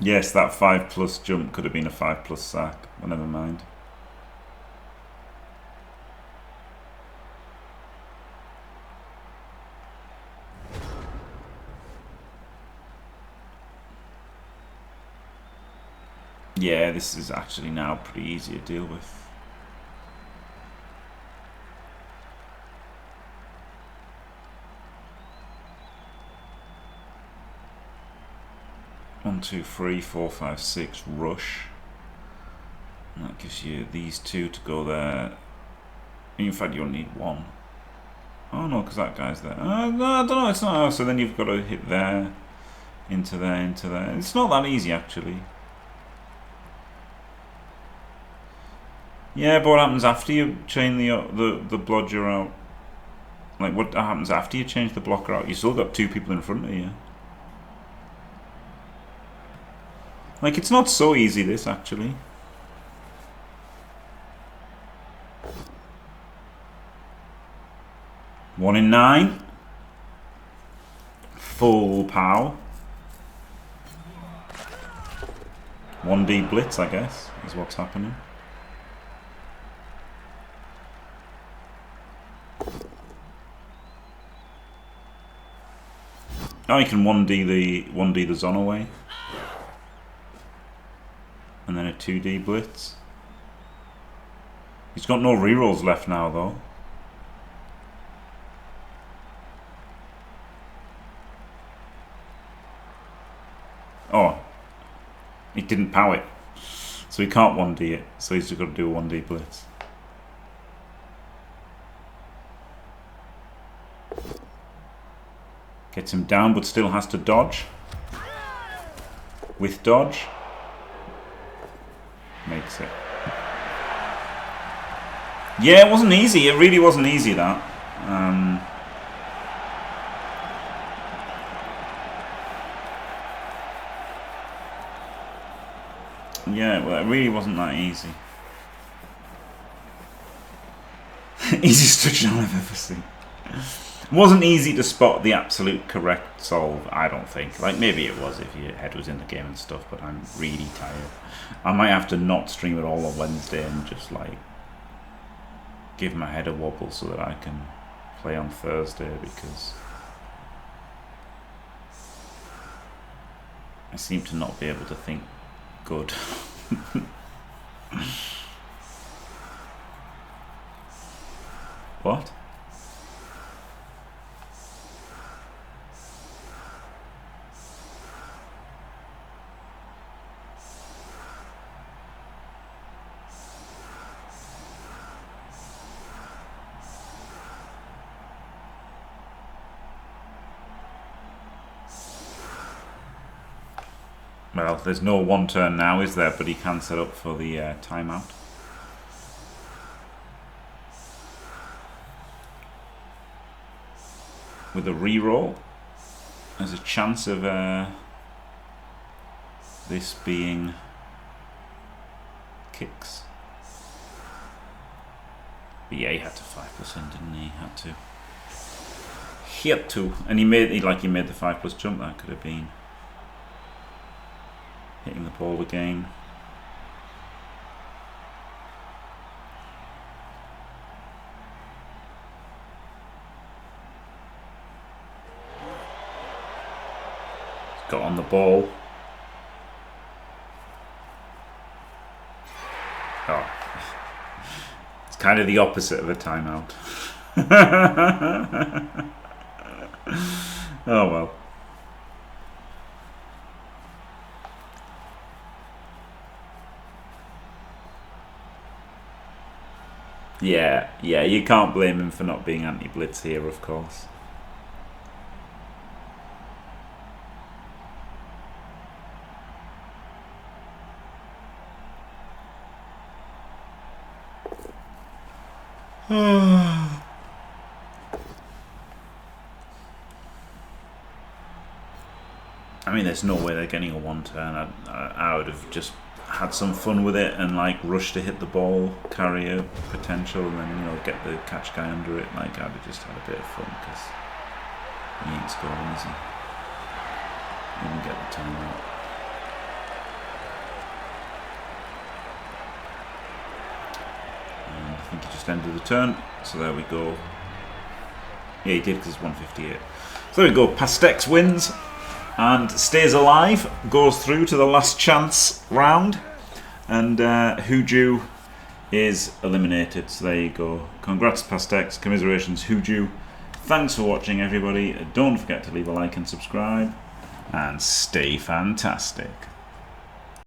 Speaker 1: Yes, that 5+ jump could have been a 5+ sack, but never mind. Yeah, this is actually now pretty easy to deal with. One, two, three, four, five, six, rush. And that gives you these two to go there. In fact, you only need one. Oh no, because that guy's there. No, I don't know, it's not. Oh, so then you've got to hit there, into there, into there. It's not that easy, actually. Yeah, but what happens after you chain the blodger out? Like, what happens after you change the blocker out? You still got two people in front of you. Like, it's not so easy, this, actually. One in 9. Full pow. 1D blitz, I guess, is what's happening. Oh, you can 1D the Zon away. And then a 2D blitz. He's got no rerolls left now, though. Oh, he didn't pow it, so he can't 1D it. So he's just got to do a 1D blitz. Gets him down, but still has to dodge. With dodge. Makes it. Yeah, it wasn't easy. It really wasn't easy, that. Yeah, well, it really wasn't that easy. Easiest touchdown I've ever seen. It wasn't easy to spot the absolute correct solve, I don't think. Like, maybe it was if your head was in the game and stuff, but I'm really tired. I might have to not stream it all on Wednesday and just, like, give my head a wobble so that I can play on Thursday, because I seem to not be able to think good. What? Well, there's no one turn now, is there? But he can set up for the timeout. With a reroll, there's a chance of this being kicks. But yeah, he had to 5%, didn't he? He had to, and he made the 5+ jump. That could have been hitting the ball again. Got on the ball. Oh. It's kind of the opposite of a timeout. Oh well. Yeah, you can't blame him for not being anti-blitz here, of course. I mean, there's no way they're getting a one turn. I would have just had some fun with it and like rush to hit the ball, carry a potential, and then get the catch guy under it. Like, I'd have just had a bit of fun, because he ain't scoring, is he? He didn't get the timeout. And I think he just ended the turn, so there we go. Yeah, he did, because it's 158. So there we go. Pasteques wins and stays alive, goes through to the last chance round, and HUJU is eliminated. So there you go. Congrats, Pasteques. Commiserations, HUJU. Thanks for watching, everybody. Don't forget to leave a like and subscribe, and stay fantastic.